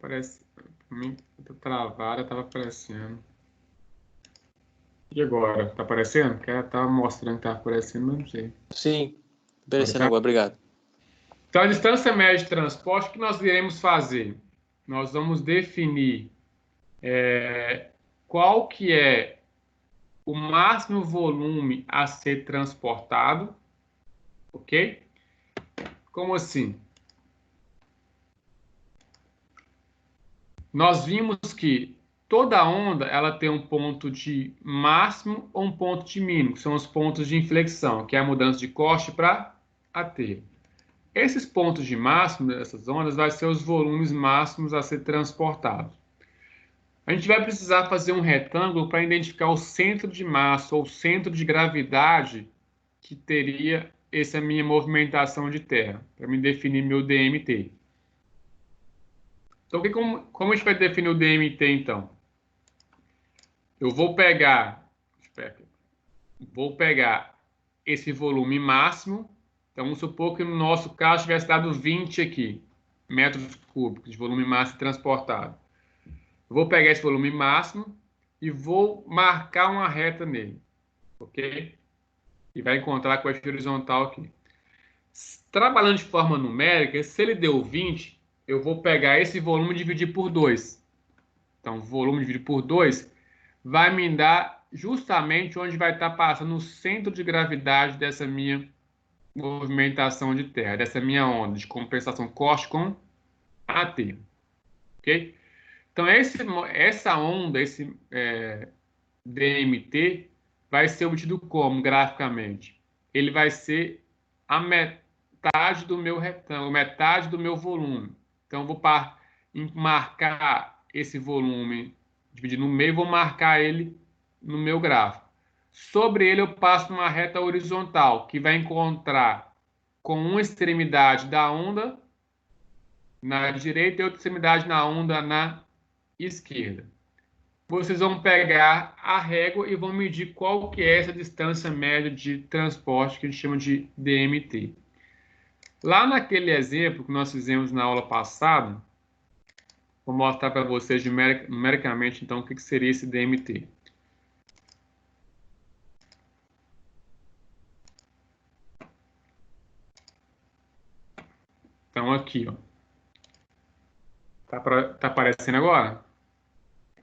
Parece, para mim, tá travada, estava aparecendo. E agora? Tá aparecendo? Porque ela estava mostrando que estava aparecendo, mas não sei. Sim, aparecendo agora, obrigado. Então, a distância média de transporte, o que nós iremos fazer? Nós vamos definir qual que é o máximo volume a ser transportado, ok? Como assim? Nós vimos que toda onda ela tem um ponto de máximo ou um ponto de mínimo, que são os pontos de inflexão, que é a mudança de corte para aterro. Esses pontos de máximo dessas ondas vai ser os volumes máximos a ser transportados. A gente vai precisar fazer um retângulo para identificar o centro de massa ou centro de gravidade que teria essa minha movimentação de terra, para me definir meu DMT. Então, como a gente vai definir o DMT, então? Eu vou pegar esse volume máximo. Então, vamos supor que no nosso caso tivesse dado 20 aqui, metros cúbicos de volume máximo transportado. Eu vou pegar esse volume máximo e vou marcar uma reta nele, ok? E vai encontrar com o eixo horizontal aqui. Trabalhando de forma numérica, se ele deu 20, eu vou pegar esse volume e dividir por 2. Então, volume dividido por 2 vai me dar justamente onde vai estar passando o centro de gravidade dessa minha movimentação de terra, dessa minha onda de compensação corte com aterro. Ok? Então, essa onda, esse DMT, vai ser obtido como graficamente? Ele vai ser a metade do meu retângulo, metade do meu volume. Então, eu vou marcar esse volume dividir no meio, vou marcar ele no meu gráfico. Sobre ele eu passo uma reta horizontal, que vai encontrar com uma extremidade da onda na direita e outra extremidade na onda na esquerda. Vocês vão pegar a régua e vão medir qual que é essa distância média de transporte que a gente chama de DMT. Lá naquele exemplo que nós fizemos na aula passada, vou mostrar para vocês numericamente, então, o que seria esse DMT. Então, aqui, ó. Tá aparecendo agora?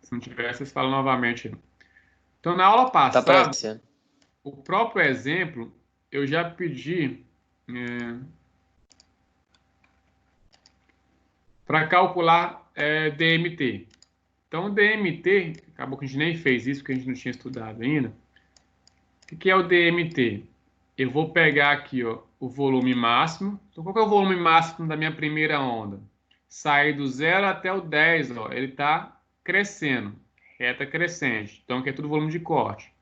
Se não tiver, vocês falam novamente. Então, na aula passada, o próprio exemplo, eu já pedi para calcular DMT. Então, o DMT, acabou que a gente nem fez isso, porque a gente não tinha estudado ainda. O que é o DMT? Eu vou pegar aqui, ó, o volume máximo. Então, qual que é o volume máximo da minha primeira onda? Sai do 0 até o 10, ó, ele está crescendo, reta crescente. Então, aqui é tudo volume de corte.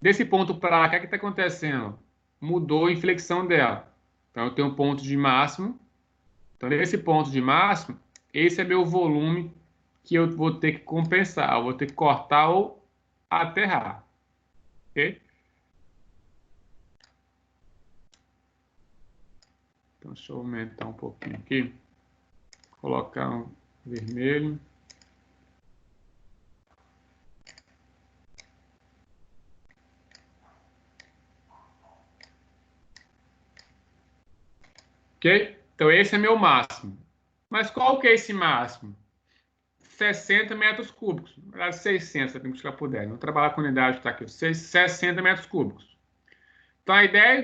Desse ponto para cá, o que está acontecendo? Mudou a inflexão dela. Então, eu tenho um ponto de máximo. Então, nesse ponto de máximo, esse é meu volume que eu vou ter que compensar. Eu vou ter que cortar ou aterrar. Ok? Então, deixa eu aumentar um pouquinho aqui. Colocar um vermelho. Ok? Então, esse é meu máximo. Mas qual que é esse máximo? 60 metros cúbicos. Na verdade, 600, se eu puder. Não trabalhar com unidade, está aqui. 60 metros cúbicos. Então, a ideia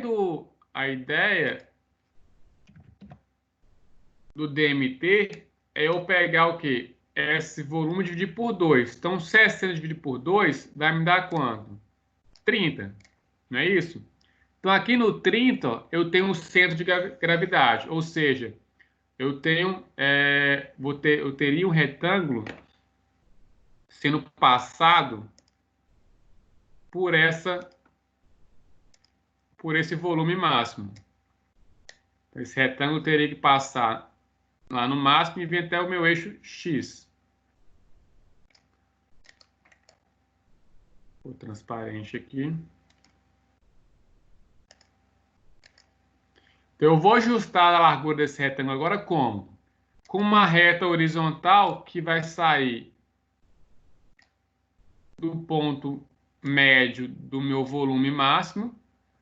do DMT é eu pegar o quê? Esse volume e dividir por 2. Então, 60 dividido por 2 vai me dar quanto? 30. Não é isso? Então, aqui no 30, ó, eu tenho um centro de gravidade. Ou seja, eu teria um retângulo sendo passado por esse volume máximo. Esse retângulo teria que passar lá no máximo e vir até o meu eixo X. Vou transparente aqui. Então, eu vou ajustar a largura desse retângulo agora como? Com uma reta horizontal que vai sair do ponto médio do meu volume máximo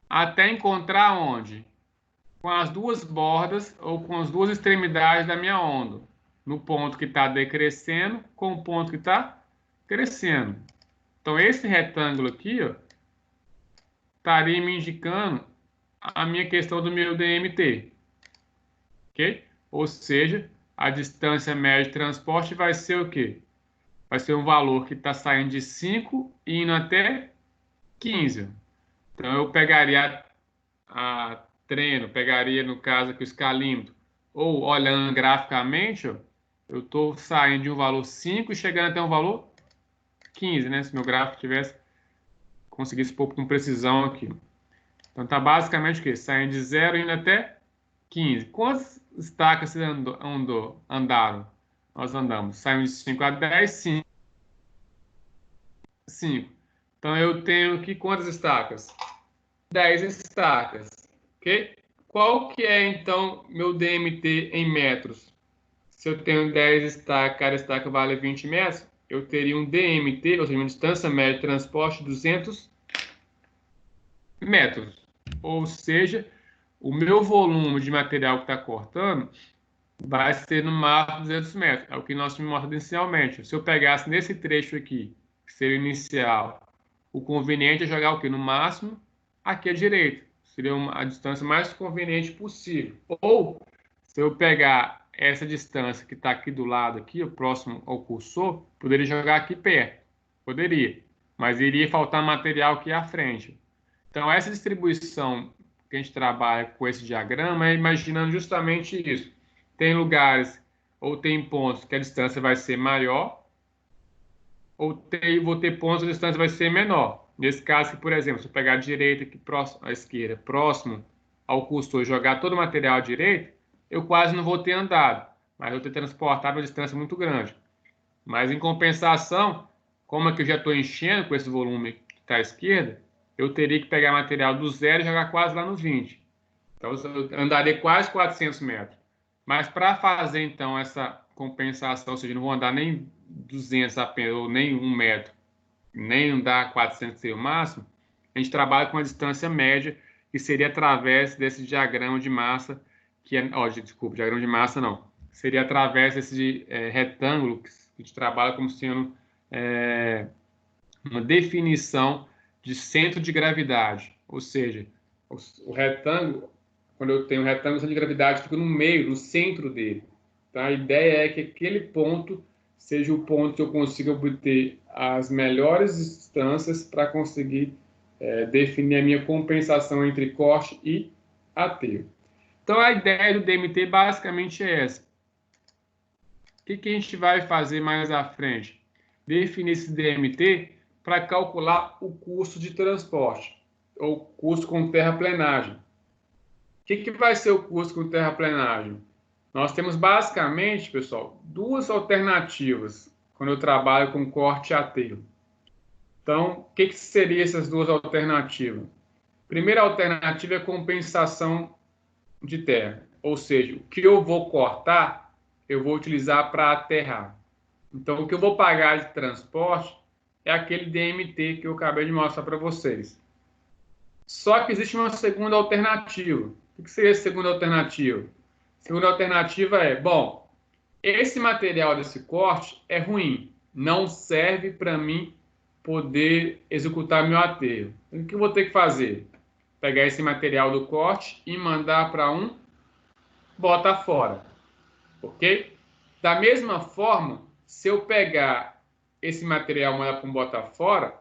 até encontrar onde? Com as duas bordas ou com as duas extremidades da minha onda. No ponto que está decrescendo com o ponto que está crescendo. Então, esse retângulo aqui, ó, estaria me indicando a minha questão do meu DMT. Ok? Ou seja, a distância média de transporte vai ser o quê? Vai ser um valor que está saindo de 5 e indo até 15. Então, eu pegaria a treino, pegaria, no caso aqui, o escalímetro, ou olhando graficamente, ó, eu estou saindo de um valor 5 e chegando até um valor 15, né? Se meu gráfico conseguisse pôr com precisão aqui. Então, tá basicamente o quê? Saindo de 0 e indo até 15. Quantas estacas vocês andaram? Nós andamos. Saímos de 5 a 10, 5. Então, eu tenho aqui quantas estacas? 10 estacas. Ok? Qual que é, então, meu DMT em metros? Se eu tenho 10 estacas, cada estaca vale 20 metros, eu teria um DMT, ou seja, uma distância média de transporte de 200 metros. Ou seja, o meu volume de material que está cortando vai ser no máximo 200 metros. É o que nós tínhamos mostrado inicialmente. Se eu pegasse nesse trecho aqui, que seria o inicial, o conveniente é jogar o quê? No máximo, aqui à direita. Seria a distância mais conveniente possível. Ou, se eu pegar essa distância que está aqui do lado, aqui, o próximo ao cursor, poderia jogar aqui perto. Poderia. Mas iria faltar material aqui à frente. Então, essa distribuição que a gente trabalha com esse diagrama é imaginando justamente isso. Tem lugares ou tem pontos que a distância vai ser maior, ou vou ter pontos que a distância vai ser menor. Nesse caso, por exemplo, se eu pegar a direita aqui próximo à esquerda, próximo ao cursor e jogar todo o material à direita, eu quase não vou ter andado, mas vou ter transportado uma distância muito grande. Mas, em compensação, como é que eu já estou enchendo com esse volume que está à esquerda, eu teria que pegar material do 0 e jogar quase lá no 20. Então, eu andaria quase 400 metros. Mas, para fazer, então, essa compensação, ou seja, não vou andar nem 200 apenas, ou nem 1 metro, nem andar 400 seria o máximo, a gente trabalha com uma distância média, que seria através desse diagrama de massa, que é... desculpa, diagrama de massa não. Seria através desse retângulo, que a gente trabalha como sendo uma definição de centro de gravidade. Ou seja, o retângulo, quando eu tenho um retângulo, o centro de gravidade fica no meio, no centro dele. Então, a ideia é que aquele ponto seja o ponto que eu consiga obter as melhores distâncias para conseguir definir a minha compensação entre corte e aterro. Então, a ideia do DMT basicamente é essa. O que a gente vai fazer mais à frente? Definir esse DMT para calcular o custo de transporte, ou custo com terraplenagem. O que vai ser o custo com terraplenagem? Nós temos basicamente, pessoal, duas alternativas quando eu trabalho com corte e aterro. Então, o que seriam essas duas alternativas? Primeira alternativa é compensação de terra, ou seja, o que eu vou cortar, eu vou utilizar para aterrar. Então, o que eu vou pagar de transporte é aquele DMT que eu acabei de mostrar para vocês. Só que existe uma segunda alternativa. O que seria a segunda alternativa? Segunda alternativa é, bom, esse material desse corte é ruim, não serve para mim poder executar meu aterro. Então, o que eu vou ter que fazer? Pegar esse material do corte e mandar para um bota fora, ok? Da mesma forma, se eu pegar esse material e mandar para um bota fora,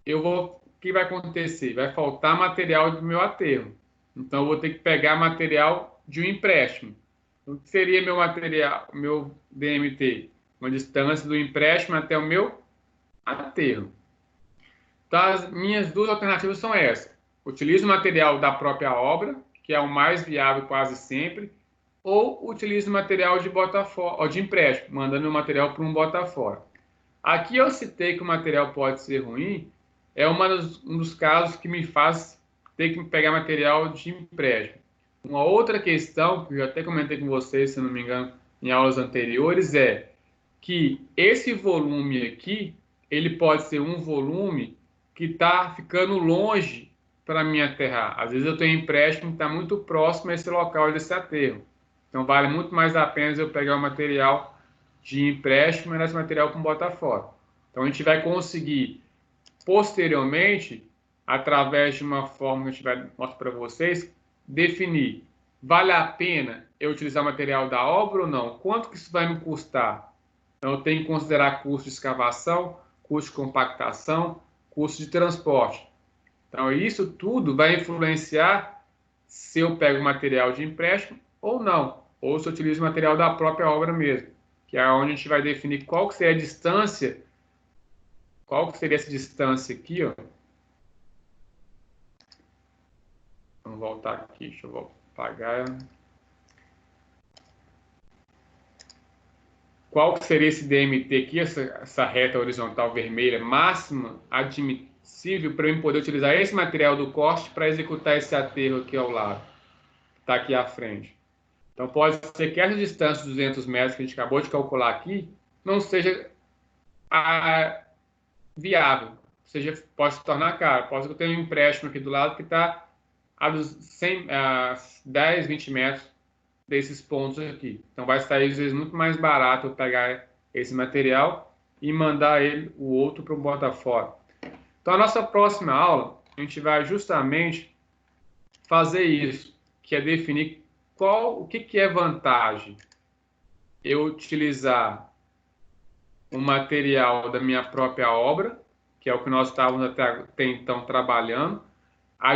o que vai acontecer? Vai faltar material do meu aterro. Então, eu vou ter que pegar material de um empréstimo. O que seria meu material, meu DMT? Uma distância do empréstimo até o meu aterro. Então, as minhas duas alternativas são essas. Utilizo o material da própria obra, que é o mais viável quase sempre, ou utilizo o material de bota fora, ou de empréstimo, mandando o material para um bota fora. Aqui eu citei que o material pode ser ruim, é um dos casos que me faz ter que pegar material de empréstimo. Uma outra questão, que eu já até comentei com vocês, se não me engano, em aulas anteriores, é que esse volume aqui, ele pode ser um volume que está ficando longe para mim aterrar. Às vezes eu tenho empréstimo que está muito próximo a esse local desse aterro. Então vale muito mais a pena eu pegar o material de empréstimo e mandar esse material para um bota fora. Então a gente vai conseguir, posteriormente, através de uma forma que a gente vai mostrar para vocês, definir, vale a pena eu utilizar material da obra ou não? Quanto que isso vai me custar? Então, eu tenho que considerar custo de escavação, custo de compactação, custo de transporte. Então, isso tudo vai influenciar se eu pego material de empréstimo ou não, ou se eu utilizo material da própria obra mesmo, que é onde a gente vai definir qual que seria a distância, qual que seria essa distância aqui, ó. Vamos voltar aqui, deixa eu apagar. Qual que seria esse DMT aqui, essa reta horizontal vermelha máxima admissível para eu poder utilizar esse material do corte para executar esse aterro aqui ao lado, que está aqui à frente. Então, pode ser que essa distância de 200 metros que a gente acabou de calcular aqui não seja viável, pode se tornar caro. Pode ser que eu tenha um empréstimo aqui do lado que está a 10, 20 metros desses pontos aqui. Então, vai sair, às vezes, muito mais barato eu pegar esse material e mandar o outro para o bota fora. Então, a nossa próxima aula, a gente vai justamente fazer isso, que é definir o que é vantagem eu utilizar o material da minha própria obra, que é o que nós estávamos até então trabalhando.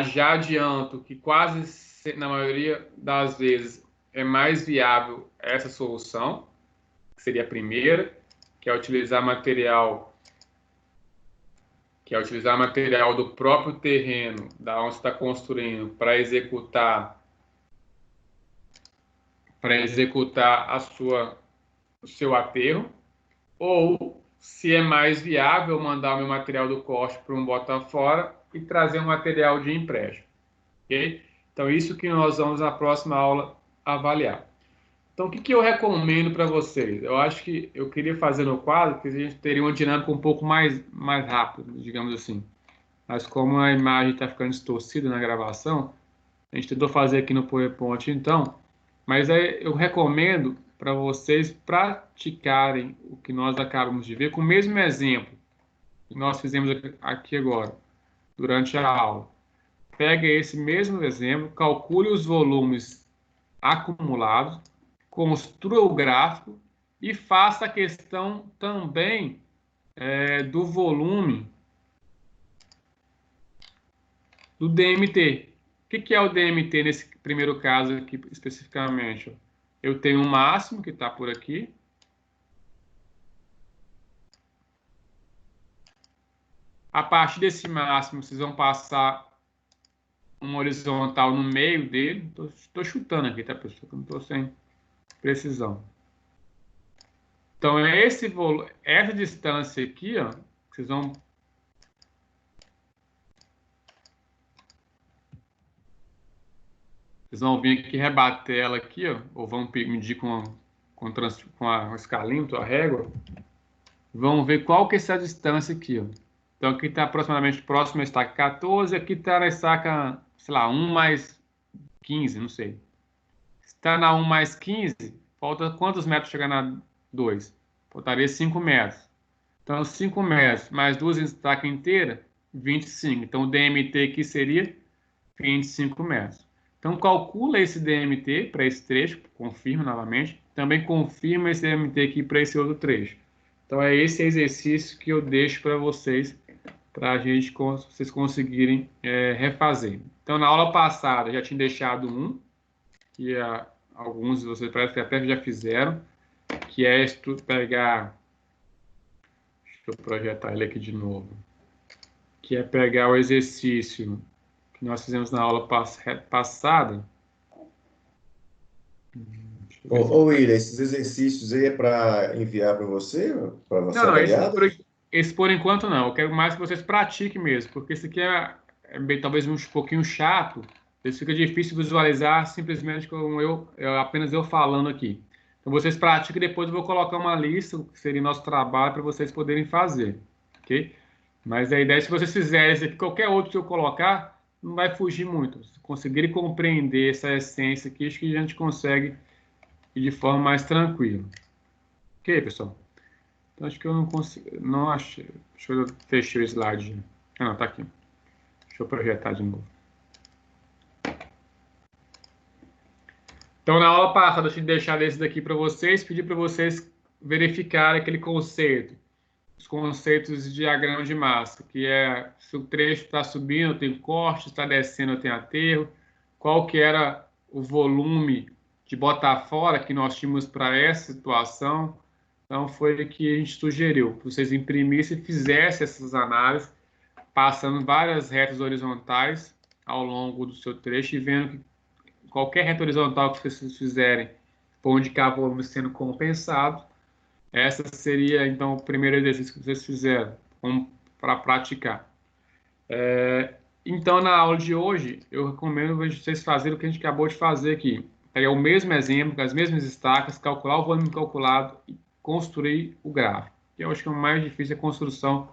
Já adianto que quase, na maioria das vezes, é mais viável essa solução, que seria a primeira, que é utilizar material do próprio terreno, da onde está construindo, para executar o seu aterro, ou se é mais viável mandar o meu material do corte para um bota fora e trazer um material de empréstimo, ok? Então, isso que nós vamos na próxima aula avaliar. Então, o que eu recomendo para vocês? Eu acho que eu queria fazer no quadro que a gente teria uma dinâmica um pouco mais rápida, digamos assim. Mas como a imagem está ficando distorcida na gravação, a gente tentou fazer aqui no PowerPoint, então. Mas eu recomendo para vocês praticarem o que nós acabamos de ver com o mesmo exemplo que nós fizemos aqui agora, durante a aula. Pega esse mesmo exemplo, calcule os volumes acumulados, construa o gráfico e faça a questão também do volume do DMT. O que é o DMT nesse primeiro caso aqui especificamente? Eu tenho um máximo que está por aqui. A partir desse máximo, vocês vão passar uma horizontal no meio dele. Estou chutando aqui, tá, pessoal? Não estou sem precisão. Então, essa distância aqui, ó, vocês vão... Vocês vão vir aqui rebater ela aqui, ó, ou vão medir com a escalinho, a régua. Vão ver qual que é essa distância aqui, ó. Então, aqui está aproximadamente próximo à estaca 14, aqui está na estaca, sei lá, 1 mais 15, não sei. está na 1 mais 15, falta quantos metros chegar na 2? Faltaria 5 metros. Então, 5 metros mais 2 estacas inteiras, 25. Então, o DMT aqui seria 25 metros. Então, calcula esse DMT para esse trecho, confirma novamente. Também confirma esse DMT aqui para esse outro trecho. Então, é esse exercício que eu deixo para vocês, para vocês conseguirem refazer. Então, na aula passada, eu já tinha deixado um, que alguns de vocês parece que até já fizeram, que é pegar... Deixa eu projetar ele aqui de novo. Que é pegar o exercício que nós fizemos na aula passada. Ô, William, esses exercícios aí é para enviar para você? Para você Não, avaliar? esse por enquanto não. Eu quero mais que vocês pratiquem mesmo, porque esse aqui é talvez um pouquinho chato. Isso fica difícil visualizar simplesmente como apenas eu falando aqui. Então, vocês praticam e depois eu vou colocar uma lista, que seria nosso trabalho, para vocês poderem fazer. Ok? Mas a ideia é que se vocês fizerem esse aqui, qualquer outro que eu colocar, não vai fugir muito. Se conseguirem compreender essa essência aqui, acho que a gente consegue ir de forma mais tranquila. Ok, pessoal? Então, acho que eu não consigo... Não achei. Deixa eu fechar o slide. Ah, não, tá aqui. Deixa eu projetar de novo. Então, na aula passada, eu tinha deixado esse daqui para vocês, pedi para vocês verificarem aquele conceito, os conceitos de diagrama de massa, que é se o trecho está subindo, eu tenho corte, está descendo, eu tenho aterro, qual que era o volume de botar fora que nós tínhamos para essa situação. Então, foi o que a gente sugeriu, que vocês imprimissem e fizessem essas análises, passando várias retas horizontais ao longo do seu trecho e vendo que qualquer reta horizontal que vocês fizerem for indicar volume sendo compensado. Essa seria, então, o primeiro exercício que vocês fizeram para praticar. Então, na aula de hoje, eu recomendo vocês fazerem o que a gente acabou de fazer aqui. Pegar o mesmo exemplo, com as mesmas estacas, calcular o volume calculado e construir o gráfico. Eu acho que o mais difícil é a construção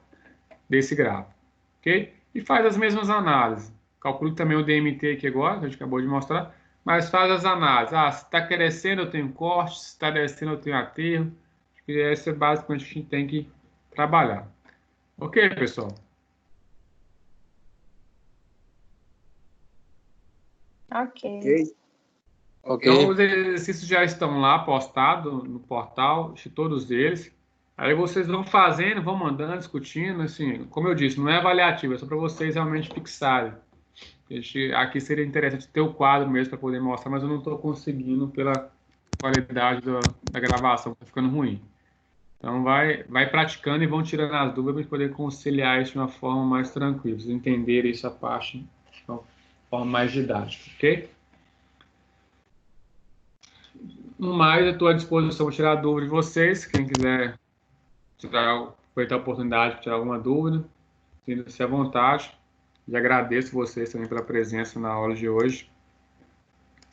desse gráfico. Ok? E faz as mesmas análises. Calcule também o DMT aqui agora, que a gente acabou de mostrar, mas faz as análises. Se está crescendo, eu tenho corte, se está descendo, eu tenho aterro. Acho que esse é basicamente o que a gente tem que trabalhar. Ok, pessoal? Ok. Então, os exercícios já estão lá postados no portal, de todos eles. Aí vocês vão fazendo, vão mandando, discutindo, assim, como eu disse, não é avaliativo, é só para vocês realmente fixarem. Aqui seria interessante ter o quadro mesmo para poder mostrar, mas eu não estou conseguindo pela qualidade da gravação, está ficando ruim. Então, vai praticando e vão tirando as dúvidas para poder conciliar isso de uma forma mais tranquila, vocês entenderem essa parte de uma forma mais didática, ok? No mais, eu estou à disposição para tirar dúvida de vocês, quem quiser aproveitar a oportunidade de tirar alguma dúvida, sinta-se à vontade. E agradeço vocês também pela presença na aula de hoje.